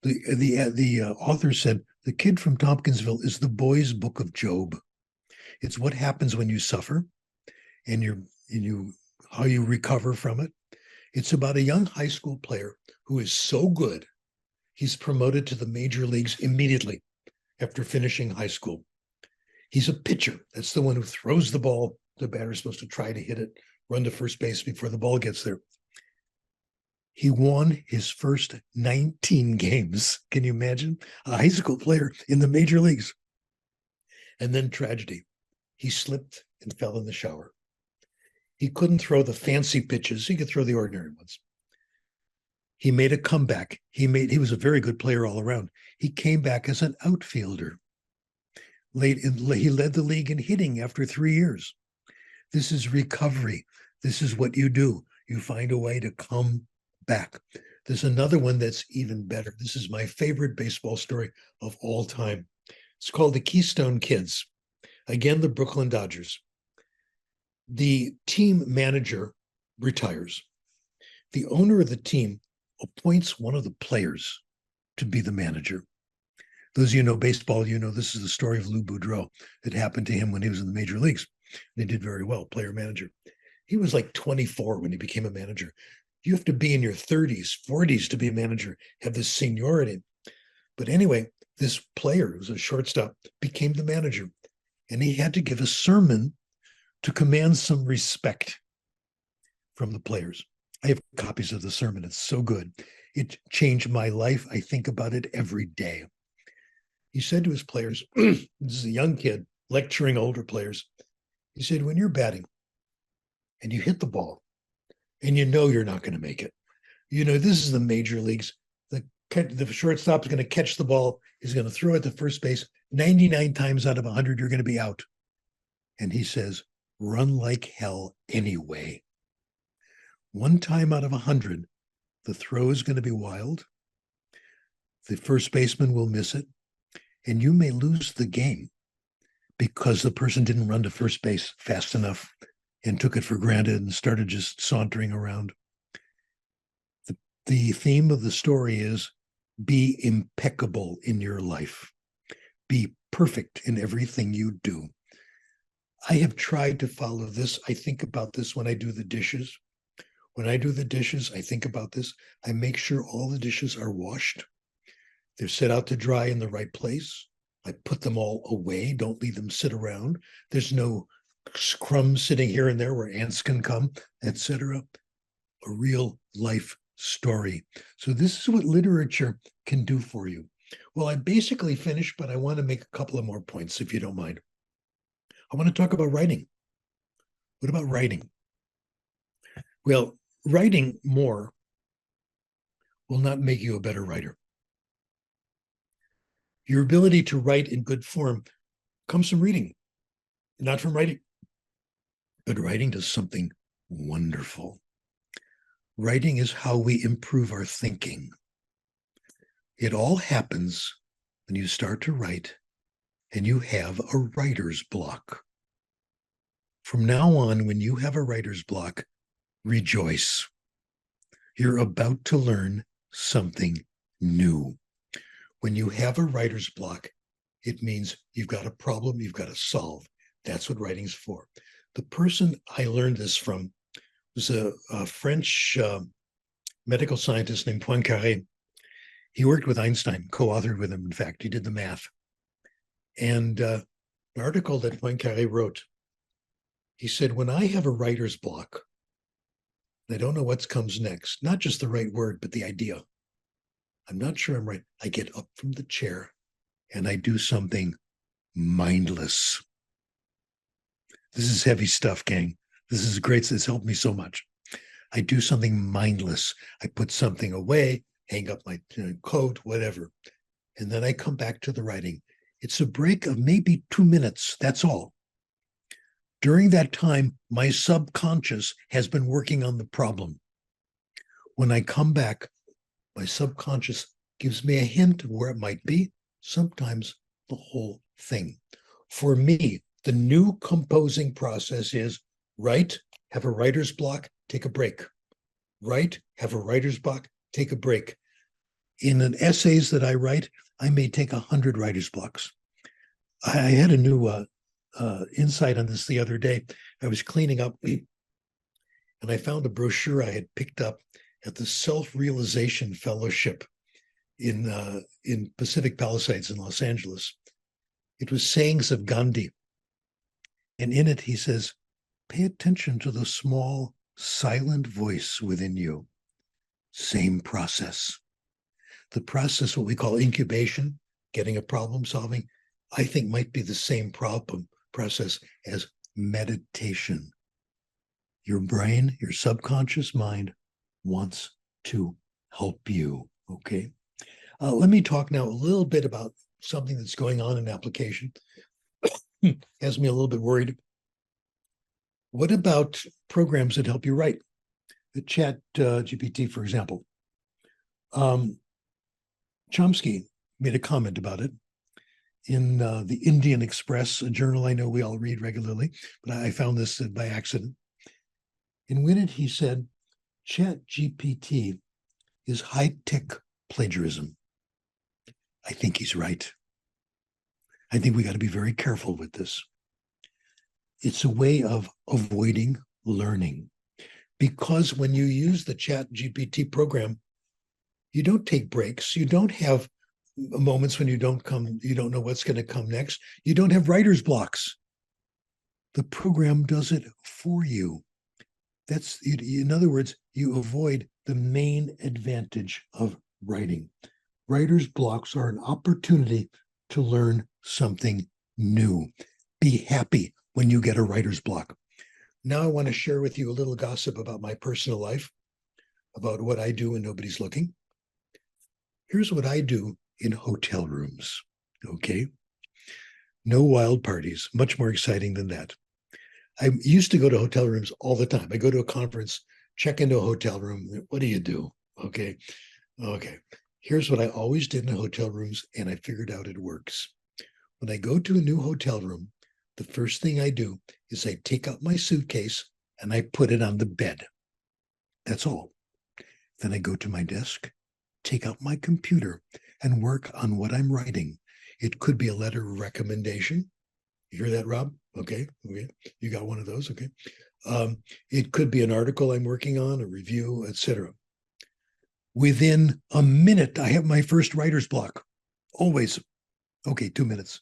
the author said, The Kid from Tompkinsville is the boy's book of Job. It's what happens when you suffer and how you recover from it. It's about a young high school player who is so good, he's promoted to the major leagues immediately after finishing high school. He's a pitcher. That's the one who throws the ball. The batter's supposed to try to hit it, run to first base before the ball gets there. He won his first 19 games. Can you imagine? A high school player in the major leagues. And then tragedy. He slipped and fell in the shower. He couldn't throw the fancy pitches. He could throw the ordinary ones. He made a comeback. He was a very good player all around. He came back as an outfielder. He led the league in hitting after 3 years. This is recovery. This is what you do. You find a way to come back. There's another one that's even better. This is my favorite baseball story of all time. It's called the Keystone Kids. Again, the Brooklyn Dodgers. The team manager retires. The owner of the team appoints one of the players to be the manager. Those of you who know baseball, you know this is the story of Lou Boudreau. It happened to him when he was in the major leagues. They did very well, player manager. He was like 24 when he became a manager. You have to be in your 30s, 40s to be a manager, have this seniority. But anyway, this player, who was a shortstop, became the manager. And he had to give a sermon to command some respect from the players. I have copies of the sermon. It's so good. It changed my life. I think about it every day. He said to his players, this is a young kid lecturing older players. He said, when you're batting and you hit the ball and you know you're not going to make it, you know, this is the major leagues. The shortstop is going to catch the ball. He's going to throw it to first base. 99 times out of 100, you're going to be out. And he says, run like hell anyway. 1 time out of 100, the throw is going to be wild. The first baseman will miss it. And you may lose the game because the person didn't run to first base fast enough and took it for granted and started just sauntering around. The theme of the story is be impeccable in your life. Be perfect in everything you do. I have tried to follow this. I think about this when I do the dishes. When I do the dishes, I think about this. I make sure all the dishes are washed. They're set out to dry in the right place. I put them all away. Don't leave them sit around. There's no crumbs sitting here and there where ants can come, etc. A real life story. So this is what literature can do for you. Well, I basically finished, but I want to make a couple of more points, if you don't mind. I want to talk about writing. What about writing? Well, writing more will not make you a better writer. Your ability to write in good form comes from reading, not from writing. But writing does something wonderful. Writing is how we improve our thinking. It all happens when you start to write and you have a writer's block. From now on, when you have a writer's block, rejoice. You're about to learn something new. When you have a writer's block, it means you've got a problem you've got to solve. That's what writing's for. The person I learned this from was a French medical scientist named Poincaré. He worked with Einstein, co-authored with him. In fact, he did the math. And an article that Poincaré wrote, he said, when I have a writer's block, I don't know what comes next, not just the right word, but the idea. I'm not sure I'm right. I get up from the chair and I do something mindless. This is heavy stuff, gang. This is great. It's helped me so much. I do something mindless. I put something away, hang up my coat, whatever. And then I come back to the writing. It's a break of maybe 2 minutes. That's all. During that time, my subconscious has been working on the problem. When I come back, my subconscious gives me a hint of where it might be, sometimes the whole thing. For me, the new composing process is write, have a writer's block, take a break. Write, have a writer's block, take a break. In an essays that I write, I may take 100 writer's blocks. I had a new insight on this the other day. I was cleaning up and I found a brochure I had picked up at the Self-Realization Fellowship in Pacific Palisades in Los Angeles. It was Sayings of Gandhi. And in it, he says, pay attention to the small, silent voice within you. Same process. The process, what we call incubation, getting a problem solving, I think might be the same process as meditation. Your brain, your subconscious mind wants to help you, okay? Let me talk now a little bit about something that's going on in application. Has me a little bit worried. What about programs that help you write? The Chat GPT, for example. Chomsky made a comment about it in the Indian Express, a journal I know we all read regularly, but I found this by accident. And in it, he said, Chat GPT is high-tech plagiarism. I think he's right. I think we got to be very careful with this. It's a way of avoiding learning, because when you use the Chat GPT program, you don't take breaks. You don't have moments when you don't know what's going to come next. You don't have writer's blocks. The program does it for you. That's, in other words, you avoid the main advantage of writing. Writer's blocks are an opportunity to learn something new. Be happy when you get a writer's block. Now I want to share with you a little gossip about my personal life, about what I do when nobody's looking. Here's what I do in hotel rooms, okay? No wild parties, much more exciting than that. I used to go to hotel rooms all the time. I go to a conference, check into a hotel room. What do you do? Okay. Here's what I always did in hotel rooms, and I figured out it works. When I go to a new hotel room, the first thing I do is I take out my suitcase and I put it on the bed. That's all. Then I go to my desk, take out my computer, and work on what I'm writing. It could be a letter of recommendation. You hear that, Rob? Okay. You got one of those, okay. It could be an article I'm working on, a review, etc. Within a minute, I have my first writer's block. Always. Okay, 2 minutes.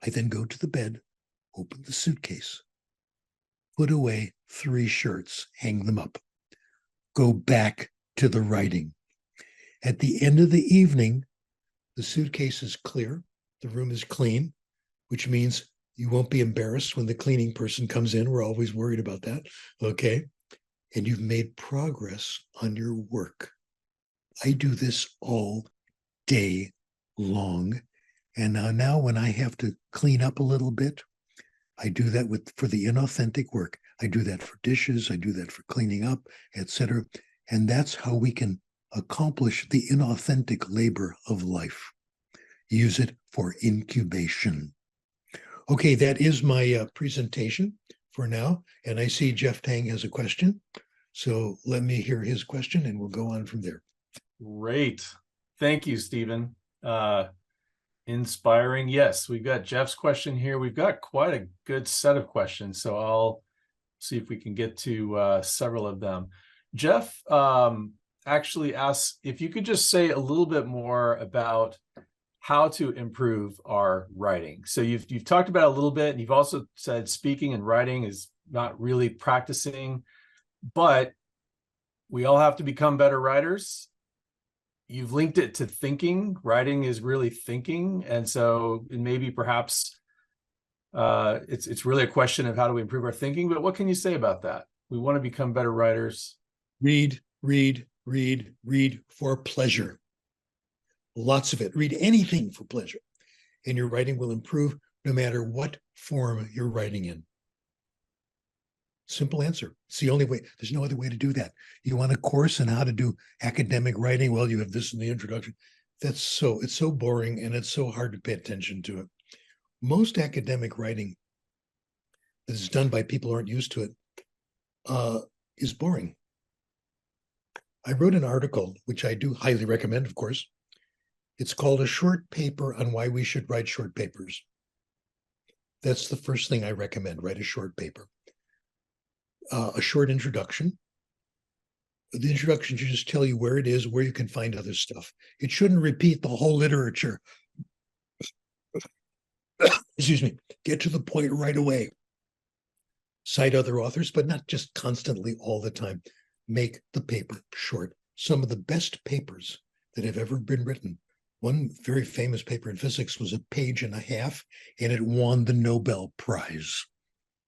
I then go to the bed, open the suitcase, put away 3 shirts, hang them up, go back to the writing. At the end of the evening, the suitcase is clear, the room is clean, which means you won't be embarrassed when the cleaning person comes in. We're always worried about that, okay? And you've made progress on your work. I do this all day long. And now when I have to clean up a little bit, I do that for the inauthentic work. I do that for dishes, I do that for cleaning up, etc. And that's how we can accomplish the inauthentic labor of life. Use it for incubation. Okay, that is my presentation for now. And I see Jeff Tang has a question. So let me hear his question and we'll go on from there. Great. Thank you, Stephen. Inspiring. Yes, we've got Jeff's question here. We've got quite a good set of questions, so I'll see if we can get to several of them. Jeff actually asks if you could just say a little bit more about how to improve our writing. So you've talked about it a little bit, and you've also said speaking and writing is not really practicing, but we all have to become better writers. You've linked it to thinking. Writing is really thinking. And so maybe perhaps it's really a question of how do we improve our thinking, but what can you say about that? We want to become better writers. Read for pleasure. Lots of it. Read anything for pleasure. And your writing will improve no matter what form you're writing in. Simple answer. It's the only way. There's no other way to do that. You want a course on how to do academic writing? Well, you have this in the introduction. It's so boring and it's so hard to pay attention to it. Most academic writing that is done by people who aren't used to it is boring. I wrote an article, which I do highly recommend, of course. It's called A Short Paper on Why We Should Write Short Papers. That's the first thing I recommend, write a short paper. A short introduction. The introduction should just tell you where it is, where you can find other stuff. It shouldn't repeat the whole literature. get to the point right away. Cite other authors, but not just constantly all the time. Make the paper short. Some of the best papers that have ever been written. One very famous paper in physics was 1.5 pages, and it won the Nobel Prize.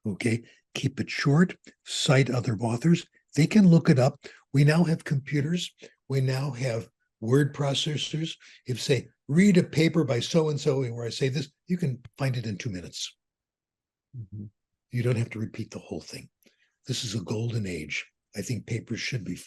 Okay, keep it short, cite other authors. They can look it up. We now have computers. We now have word processors. If say, read a paper by so-and-so where I say this, you can find it in 2 minutes. Mhm. You don't have to repeat the whole thing. This is a golden age. I think papers should be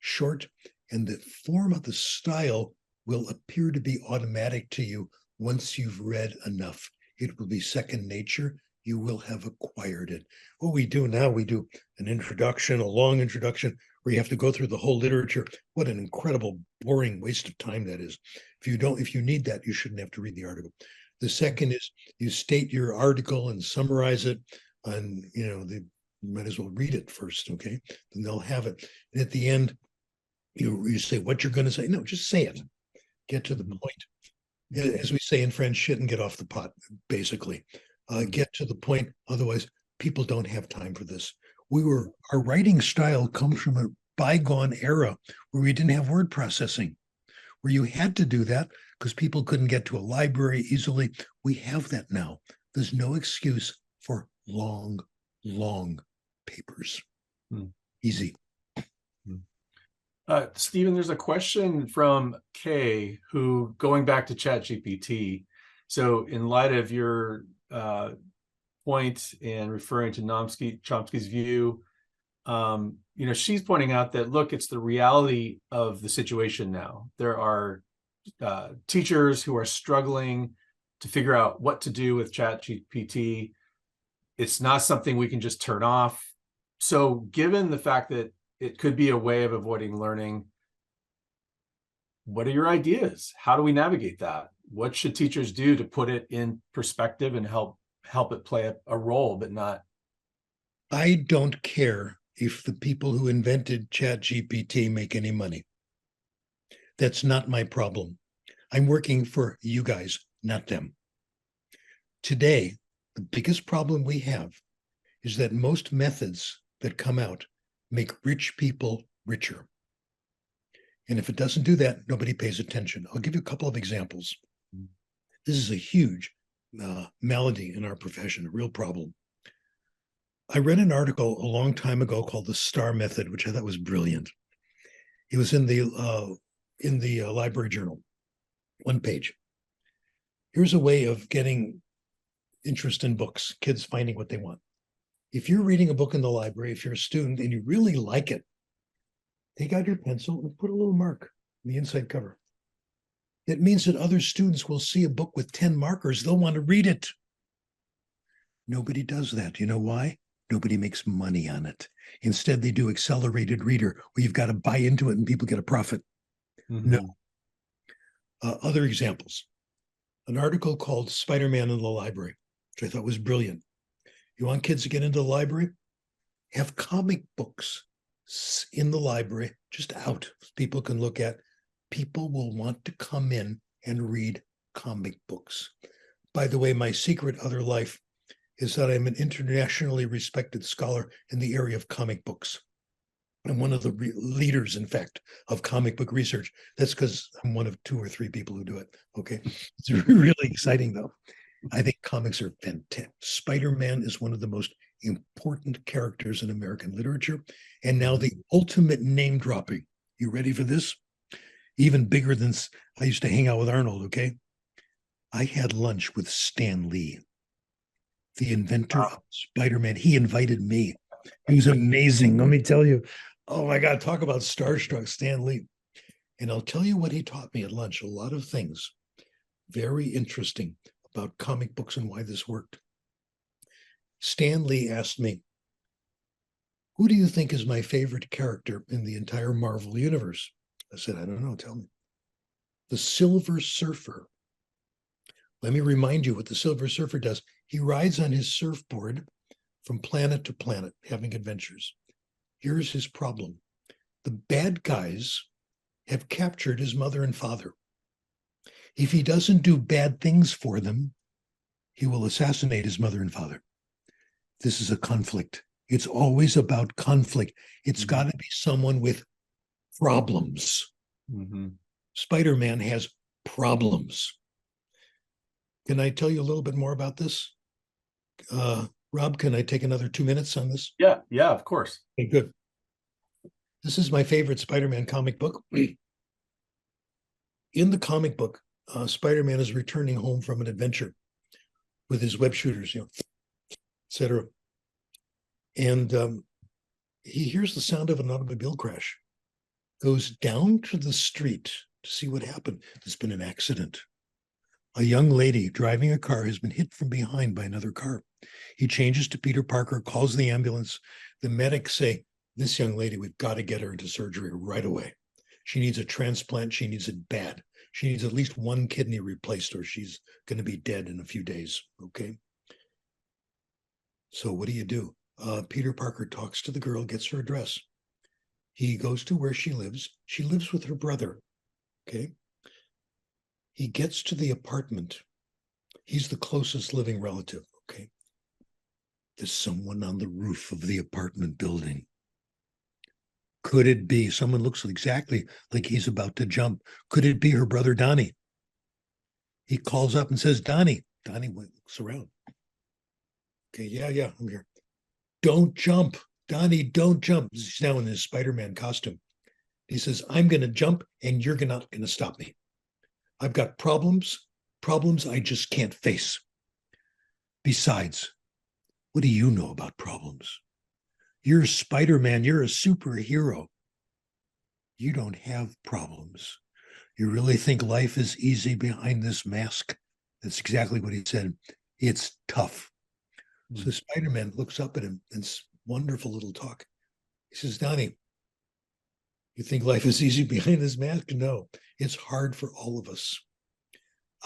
short, and the form of the style will appear to be automatic to you once you've read enough. It will be second nature. You will have acquired it. What we do now, we do an introduction, a long introduction, where you have to go through the whole literature. What an incredible, boring waste of time that is. If you need that, you shouldn't have to read the article. The second is you state your article and summarize it, and they might as well read it first, okay? Then they'll have it. And at the end, you say what you're going to say. No, just say it. Get to the point. As we say in French, shit and get off the pot, basically. Get to the point. Otherwise, people don't have time for this. Our writing style comes from a bygone era where we didn't have word processing, where you had to do that because people couldn't get to a library easily. We have that now. There's no excuse for long papers. Easy. Stephen, there's a question from Kay, who, going back to ChatGPT. So in light of your point and referring to Chomsky's view, she's pointing out that, look, it's the reality of the situation now. There are teachers who are struggling to figure out what to do with ChatGPT. It's not something we can just turn off. So given the fact that it could be a way of avoiding learning, what are your ideas? How do we navigate that? What should teachers do to put it in perspective and help it play a role, but not? I don't care if the people who invented ChatGPT make any money. That's not my problem. I'm working for you guys, not them. Today, the biggest problem we have is that most methods that come out make rich people richer. And if it doesn't do that, nobody pays attention. I'll give you a couple of examples. This is a huge malady in our profession, a real problem. I read an article a long time ago called the STAR method, which I thought was brilliant. It was in the library journal, 1 page. Here's a way of getting interest in books, kids finding what they want. If you're reading a book in the library, if you're a student and you really like it, take out your pencil and put a little mark on the inside cover. It means that other students will see a book with 10 markers. They'll want to read it. Nobody does that. You know why? Nobody makes money on it. Instead, they do accelerated reader, where you've got to buy into it and people get a profit. No. Other examples. An article called Spider-Man in the Library, which I thought was brilliant. You want kids to get into the library? Have comic books in the library, just out. People can look at. People will want to come in and read comic books. By the way, my secret other life is that I'm an internationally respected scholar in the area of comic books. I'm one of the leaders, in fact, of comic book research. That's because I'm one of 2 or 3 people who do it. Okay. It's really exciting, though. I think comics are fantastic. Spider-Man is one of the most important characters in American literature. And now the ultimate name dropping. You ready for this? Even bigger than I used to hang out with Arnold, okay? I had lunch with Stan Lee, the inventor of Spider-Man. He invited me. He was amazing. Let me tell you. Oh my God, talk about starstruck Stan Lee. And I'll tell you what he taught me at lunch. A lot of things very interesting about comic books and why this worked. Stan Lee asked me, who do you think is my favorite character in the entire Marvel universe? I said, I don't know, tell me. The Silver Surfer. Let me remind you what the Silver Surfer does. He rides on his surfboard from planet to planet, having adventures. Here's his problem. The bad guys have captured his mother and father. If he doesn't do bad things for them, He will assassinate his mother and father. This is a conflict. It's always about conflict. It's got to be someone with problems. Spider-Man has problems. Can I tell you a little bit more about this? Rob, can I take another 2 minutes on this? Yeah, of course. Okay, good. This is my favorite Spider-Man comic book. In the comic book, Spider-Man is returning home from an adventure with his web shooters, etc. And he hears the sound of an automobile crash, goes down to the street to see what happened. There's been an accident. A young lady driving a car has been hit from behind by another car. He changes to Peter Parker, calls the ambulance. The medics say, this young lady, we've got to get her into surgery right away. She needs a transplant. She needs it bad. She needs at least one kidney replaced or she's going to be dead in a few days. Okay. So what do? Peter Parker talks to the girl, gets her address. He goes to where she lives. She lives with her brother. Okay. He gets to the apartment. He's the closest living relative. Okay. There's someone on the roof of the apartment building. Could it be someone looks exactly like he's about to jump? Could it be her brother, Donnie? He calls up and says, Donnie. Donnie looks around. Okay, yeah, I'm here. Don't jump. Donnie, don't jump. He's now in his Spider-Man costume. He says, I'm going to jump and you're not going to stop me. I've got problems I just can't face. Besides, what do you know about problems? You're Spider-Man. You're a superhero. You don't have problems. You really think life is easy behind this mask? That's exactly what he said. It's tough. So Spider-Man looks up at him and it's wonderful little talk. He says, Donnie, you think life is easy behind this mask? No, it's hard for all of us.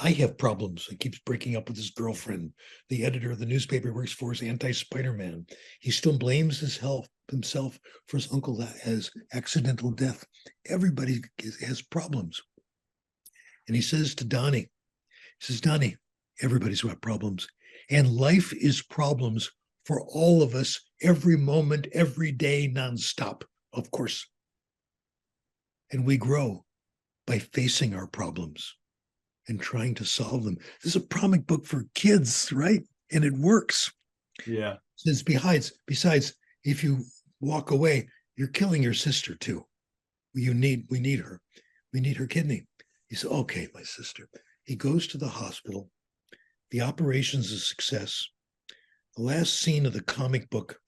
I have problems. He keeps breaking up with his girlfriend. The editor of the newspaper he works for is anti-Spider-Man. He still blames himself for his uncle as accidental death. Everybody has problems. And he says to Donnie, Donnie, everybody's got problems. And life is problems for all of us, every moment, every day, nonstop, of course. And we grow by facing our problems and trying to solve them. This is a comic book for kids, right? And it works. Yeah. It says, besides, if you walk away, you're killing your sister too. We need her. We need her kidney. He said, okay, my sister. He goes to the hospital. The operation's a success. The last scene of the comic book,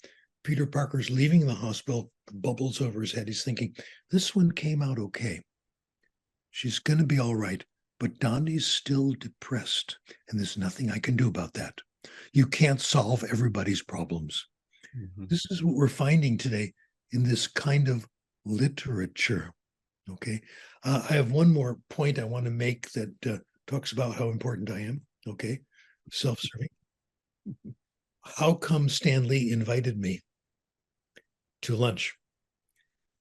Peter Parker's leaving the hospital, bubbles over his head. He's thinking, this one came out okay. She's going to be all right. But Donnie's still depressed, and there's nothing I can do about that. You can't solve everybody's problems. This is what we're finding today in this kind of literature. Okay. I have one more point I want to make that talks about how important I am. Okay. Self-serving. How come Stan Lee invited me to lunch?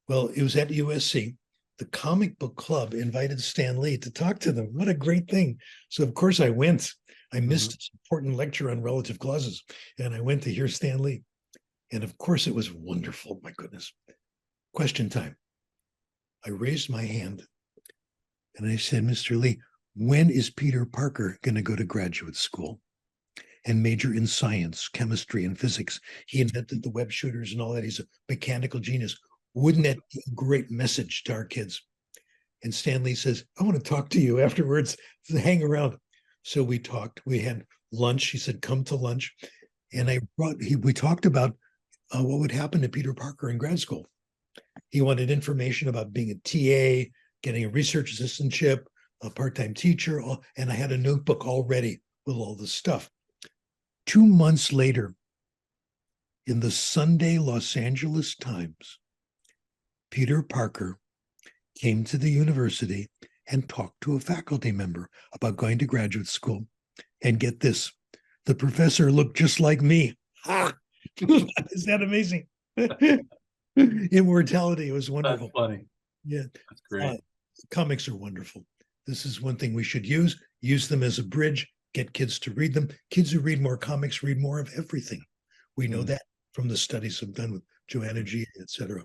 Well, it was at USC. The comic book club invited Stan Lee to talk to them. What a great thing. So of course I went. I missed this important lecture on relative clauses and I went to hear Stan Lee. And of course it was wonderful. My goodness. Question time. I raised my hand and I said, Mr. Lee, when is Peter Parker going to go to graduate school and major in science, chemistry, and physics? He invented the web shooters and all that. He's a mechanical genius. Wouldn't that be a great message to our kids? And Stan Lee says, I want to talk to you afterwards. Hang around. So we talked. We had lunch. He said, come to lunch. And we talked about what would happen to Peter Parker in grad school. He wanted information about being a TA, getting a research assistantship, a part-time teacher. And I had a notebook all ready with all this stuff. 2 months later, in the Sunday Los Angeles Times, Peter Parker came to the university and talked to a faculty member about going to graduate school. And get this, the professor looked just like me. Ah, is that amazing? Immortality was wonderful. That's funny. Yeah. That's great. Comics are wonderful. This is one thing we should use them as a bridge get kids to read them. Kids who read more comics read more of everything. We know that from the studies I've done with Joanna G, etc.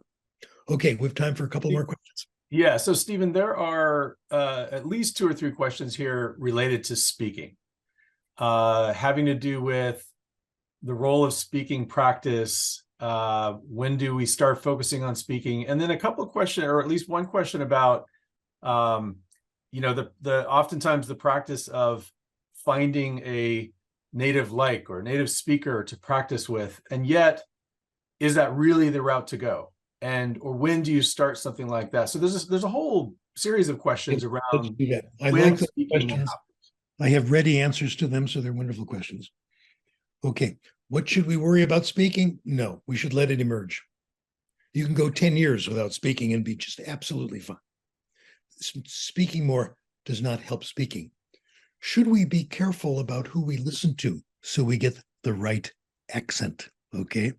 Okay, we have time for a couple more questions. Yeah, so Stephen, there are at least 2 or 3 questions here related to speaking, having to do with the role of speaking practice. When do we start focusing on speaking? And then a couple of questions, or at least one question about, the oftentimes the practice of finding a native like or native speaker to practice with, and yet, is that really the route to go? Or when do you start something like that? So there's a whole series of questions around. Let's do that. I like the questions. I have ready answers to them, so they're wonderful questions. Okay, what should we worry about speaking? No, we should let it emerge. You can go 10 years without speaking and be just absolutely fine. Speaking more does not help speaking. Should we be careful about who we listen to so we get the right accent? Okay.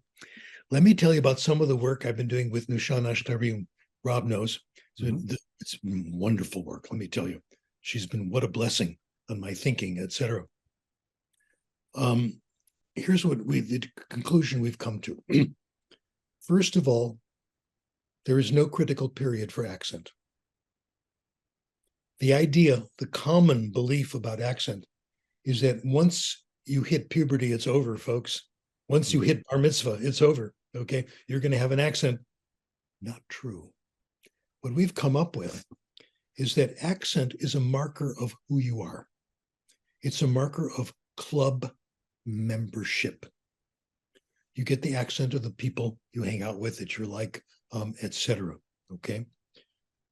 Let me tell you about some of the work I've been doing with Nushan Ashtari. Rob knows. It's wonderful work, let me tell you. She's been what a blessing on my thinking, etc. Here's the conclusion we've come to. First of all, there is no critical period for accent. The idea, the common belief about accent is that once you hit puberty, it's over, folks. Once you hit bar mitzvah, it's over, okay? You're going to have an accent. Not true. What we've come up with is that accent is a marker of who you are. It's a marker of club membership. You get the accent of the people you hang out with that you're like, etc. Okay?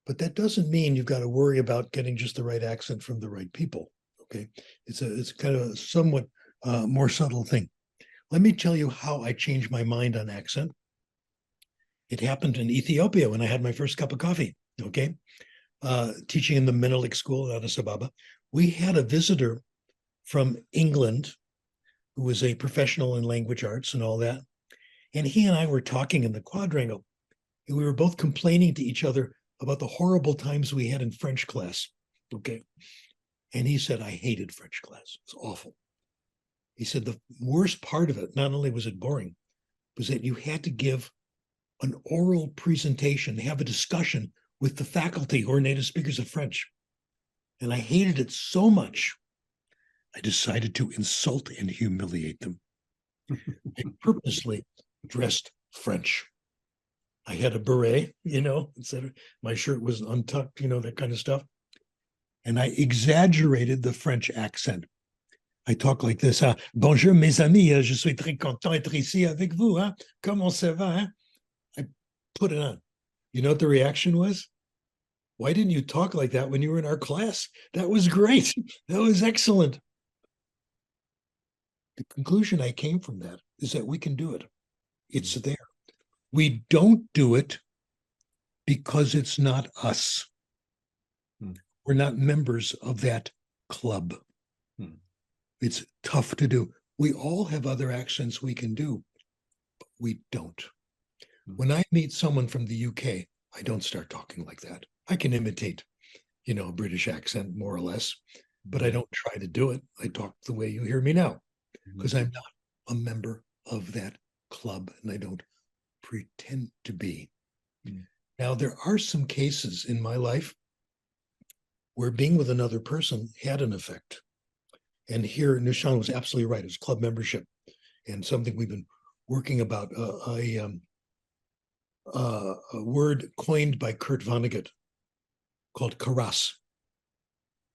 But that doesn't mean you've got to worry about getting just the right accent from the right people, okay? It's kind of a somewhat more subtle thing. Let me tell you how I changed my mind on accent. It happened in Ethiopia when I had my first cup of coffee, okay? Teaching in the Menelik school in Addis Ababa. We had a visitor from England who was a professional in language arts and all that. And he and I were talking in the quadrangle. And we were both complaining to each other about the horrible times we had in French class, okay? And he said, I hated French class. It's awful. He said the worst part of it, not only was it boring, was that you had to give an oral presentation, have a discussion with the faculty who are native speakers of French. And I hated it so much, I decided to insult and humiliate them. I purposely dressed French. I had a beret, etc. My shirt was untucked, that kind of stuff. And I exaggerated the French accent. I talk like this. Bonjour, mes amis. Je suis très content d'être ici avec vous. Comment ça va? I put it on. You know what the reaction was? Why didn't you talk like that when you were in our class? That was great. That was excellent. The conclusion I came from that is that we can do it. It's there. We don't do it because it's not us. We're not members of that club. It's tough to do. We all have other accents we can do, but we don't. When I meet someone from the UK, I don't start talking like that. I can imitate, a British accent more or less, but I don't try to do it. I talk the way you hear me now because I'm not a member of that club and I don't pretend to be. Now, there are some cases in my life where being with another person had an effect. And here, Nushan was absolutely right. It's club membership and something we've been working about, a word coined by Kurt Vonnegut called karas.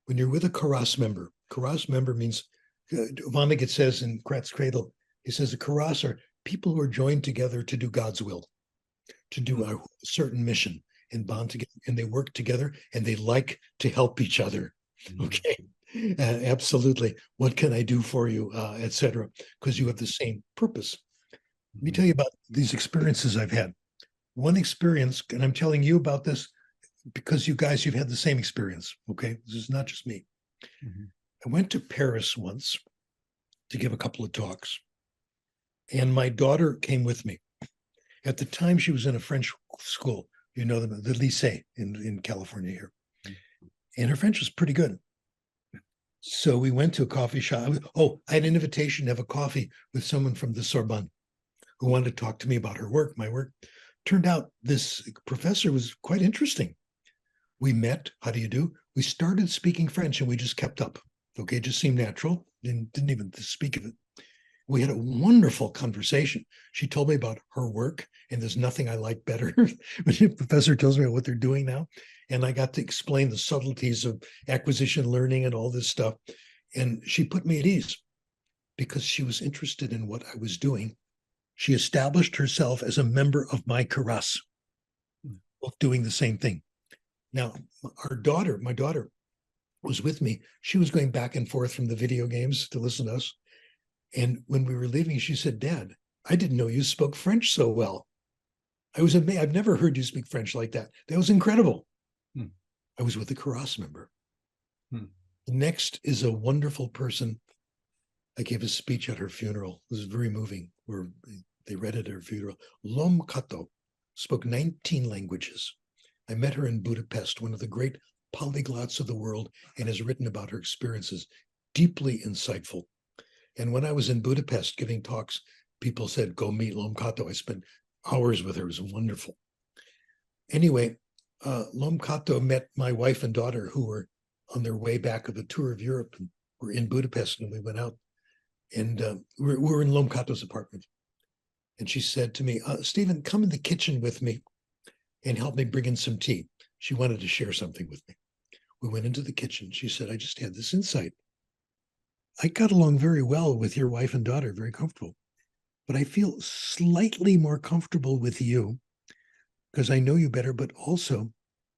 When you're with a karas member means, Vonnegut says in Krat's Cradle, he says the karas are people who are joined together to do God's will, to do a certain mission and bond together, and they work together and they like to help each other. Okay. Absolutely. What can I do for you, etc. Because you have the same purpose. Let me tell you about these experiences I've had. One experience, and I'm telling you about this because you've had the same experience. Okay, this is not just me. I went to Paris once to give a couple of talks, and my daughter came with me. At the time, she was in a French school, the lycée in California here, and her French was pretty good. So we went to a coffee shop. Oh, I had an invitation to have a coffee with someone from the Sorbonne who wanted to talk to me about her work, my work. Turned out this professor was quite interesting. We met. How do you do? We started speaking French and we just kept up. Okay, just seemed natural. Didn't even speak of it. We had a wonderful conversation. She told me about her work, and there's nothing I like better when the professor tells me what they're doing now. And I got to explain the subtleties of acquisition learning and all this stuff. And she put me at ease because she was interested in what I was doing. She established herself as a member of my Karas, both doing the same thing. Now, my daughter was with me. She was going back and forth from the video games to listen to us. And when we were leaving, she said, Dad, I didn't know you spoke French so well. I was amazed. I've never heard you speak French like that. That was incredible. I was with a Karas member. The next is a wonderful person. I gave a speech at her funeral. It was very moving, where they read at her funeral. Lom Kato spoke 19 languages. I met her in Budapest, one of the great polyglots of the world, and has written about her experiences. Deeply insightful. And when I was in Budapest giving talks, people said, go meet Lom Kato. I spent hours with her. It was wonderful. Anyway, Lom Kato met my wife and daughter who were on their way back of a tour of Europe, and were in Budapest, and we went out. And we were in Lom Kato's apartment. And she said to me, Stephen, come in the kitchen with me and help me bring in some tea. She wanted to share something with me. We went into the kitchen. She said, I just had this insight. I got along very well with your wife and daughter, very comfortable, but I feel slightly more comfortable with you because I know you better, but also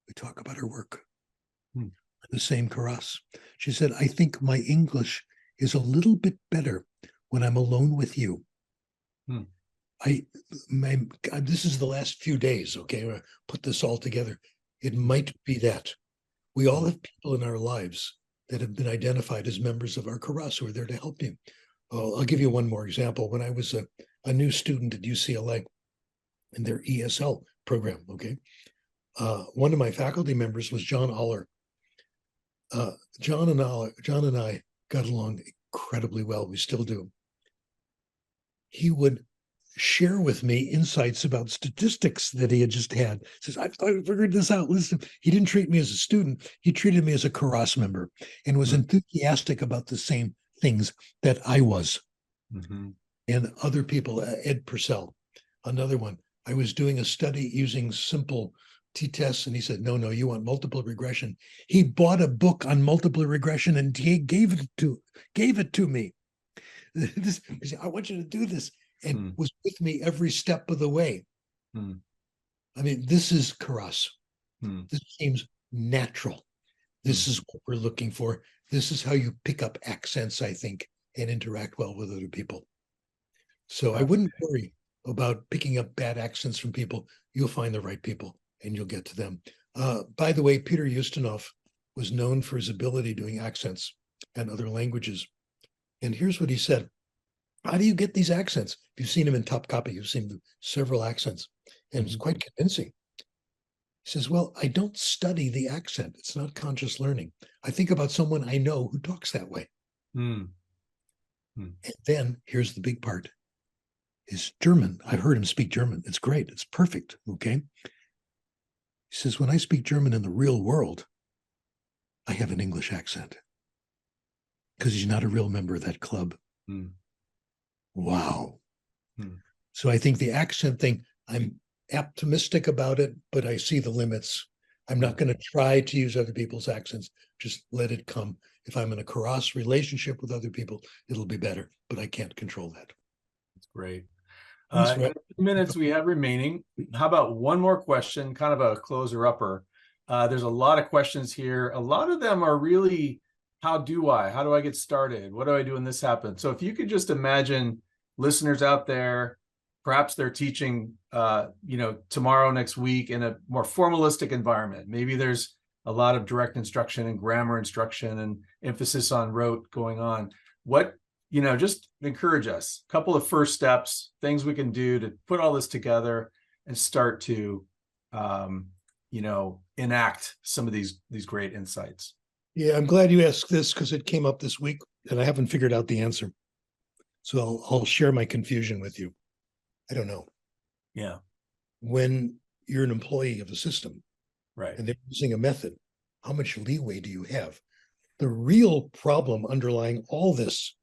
we talk about her work. The same Karas. She said, I think my English is a little bit better when I'm alone with you. This is the last few days, okay? I put this all together. It might be that. We all have people in our lives that have been identified as members of our Karas who are there to help you. I'll give you one more example. When I was a new student at UCLA in their ESL program, okay? One of my faculty members was John Aller. John and I got along incredibly well. We still do. He would share with me insights about statistics that he had just had. He says, I figured this out. Listen, he didn't treat me as a student. He treated me as a Karas member and was enthusiastic about the same things that I was. And other people, Ed Purcell, another one. I was doing a study using simple t-tests, and he said, no, you want multiple regression. He bought a book on multiple regression and he gave it to me. He said, I want you to do this. And was with me every step of the way. I mean, this is Karas. This seems natural. This is what we're looking for. This is how you pick up accents, I think, and interact well with other people. So I wouldn't worry about picking up bad accents from people. You'll find the right people and you'll get to them. By the way, Peter Ustinov was known for his ability doing accents and other languages. And here's what he said. How do you get these accents? If you've seen him in Top Copy, you've seen several accents, and it's quite convincing. He says, well, I don't study the accent. It's not conscious learning. I think about someone I know who talks that way. And then here's the big part. Is German. I've heard him speak German. It's great. It's perfect. Okay. He says, when I speak German in the real world, I have an English accent because he's not a real member of that club. Wow. So I think the accent thing, I'm optimistic about it, but I see the limits. I'm not going to try to use other people's accents. Just let it come. If I'm in a Karas relationship with other people, it'll be better, but I can't control that. That's great. In the minutes we have remaining, how about one more question, kind of a closer-upper? There's a lot of questions here. A lot of them are really, how do I get started? What do I do when this happens? So if you could just imagine listeners out there, perhaps they're teaching, tomorrow, next week in a more formalistic environment. Maybe there's a lot of direct instruction and grammar instruction and emphasis on rote going on. What, just encourage us. A couple of first steps, things we can do to put all this together and start to, enact some of these great insights. Yeah, I'm glad you asked this because it came up this week and I haven't figured out the answer. So I'll share my confusion with you. I don't know. Yeah, When you're an employee of a system right. and they're using a method, how much leeway do you have? The real problem underlying all this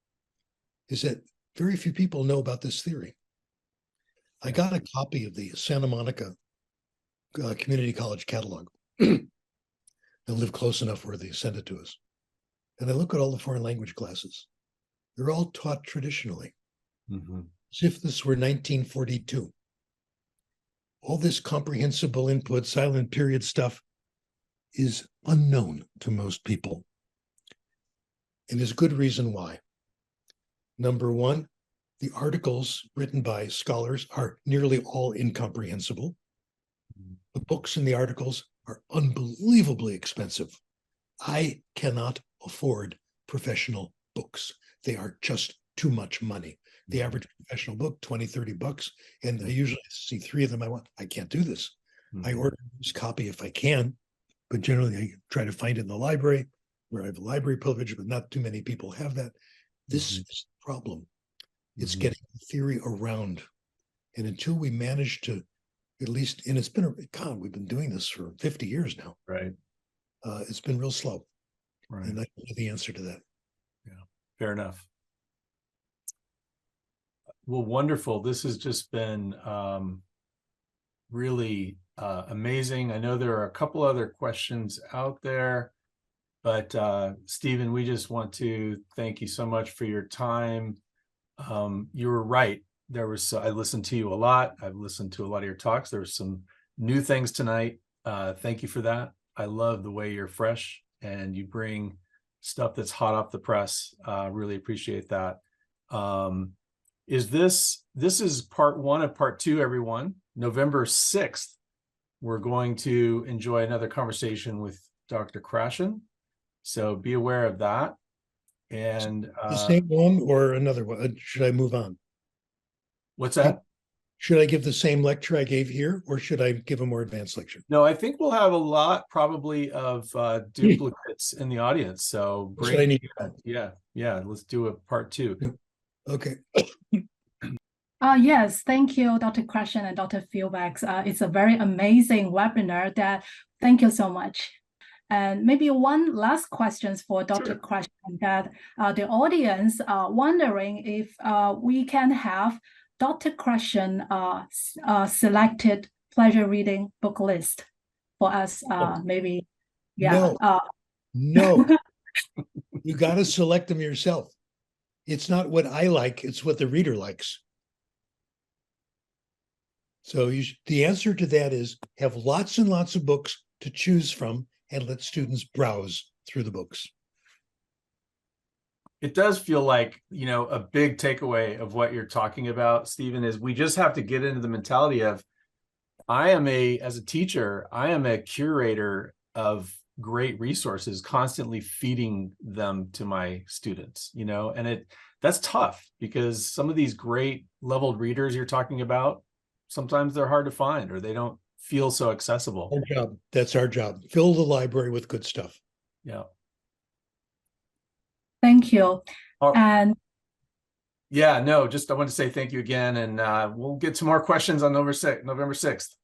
is that very few people know about this theory. I got a copy of the Santa Monica Community College catalog. I live close enough where they sent it to us. And I look at all the foreign language classes. They're all taught traditionally, as if this were 1942. All this comprehensible input, silent period stuff is unknown to most people. And there's good reason why. Number one, the articles written by scholars are nearly all incomprehensible. The books in the articles are unbelievably expensive. I cannot afford professional books. They are just too much money. The average professional book, 20, 30 bucks. And I usually see 3 of them. I can't do this. I order this copy if I can, but generally I try to find it in the library where I have a library privilege, but not too many people have that. This is the problem. It's getting the theory around. And until we manage to at least, and it's been, God, we've been doing this for 50 years now. Right. It's been real slow. Right. And I don't know the answer to that. Yeah, fair enough. Well, wonderful. This has just been really amazing. I know there are a couple other questions out there, but Stephen, we just want to thank you so much for your time. You were right. I listened to you a lot. I've listened to a lot of your talks. There were some new things tonight. Thank you for that. I love the way you're fresh and you bring stuff that's hot off the press. Really appreciate that. This is part 1 of part 2, everyone. November 6th, we're going to enjoy another conversation with Dr. Krashen. So be aware of that. And the same one or another one? Should I move on? What's that? Should I give the same lecture I gave here, or should I give a more advanced lecture? No, I think we'll have a lot probably of duplicates in the audience. So I need. Yeah, let's do a part 2. Okay. Yes, thank you, Dr. Krashen and Dr. Philbeck. It's a very amazing webinar. Thank you so much. And maybe one last question for Dr. Krashen, that the audience are wondering if we can have Dr. Krashen selected pleasure reading book list for us, maybe. Yeah. No. You got to select them yourself. It's not what I like, it's what the reader likes. So the answer to that is have lots and lots of books to choose from and let students browse through the books. It does feel like, a big takeaway of what you're talking about, Stephen, is we just have to get into the mentality of, as a teacher, I am a curator of great resources, constantly feeding them to my students, and that's tough because some of these great leveled readers you're talking about, sometimes they're hard to find or they don't feel so accessible. Our job. That's our job. Fill the library with good stuff. Yeah. Thank you. And yeah, no, I want to say thank you again, and we'll get to more questions on November 6th.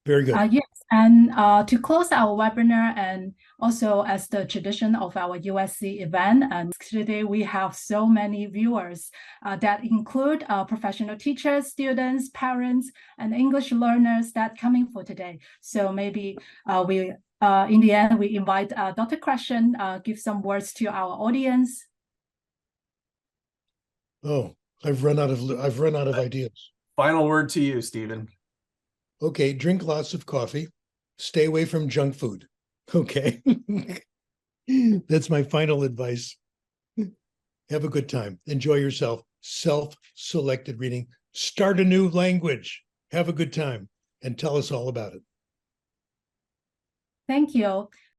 Very good. Yes, and to close our webinar, and also as the tradition of our USC event, and today we have so many viewers that include professional teachers, students, parents, and English learners that coming for today. So maybe in the end, we invite Dr. Krashen give some words to our audience. Oh, I've run out of ideas. Final word to you, Stephen. Okay, drink lots of coffee. Stay away from junk food. Okay. That's my final advice. Have a good time. Enjoy yourself. Self-selected reading. Start a new language. Have a good time and tell us all about it. Thank you.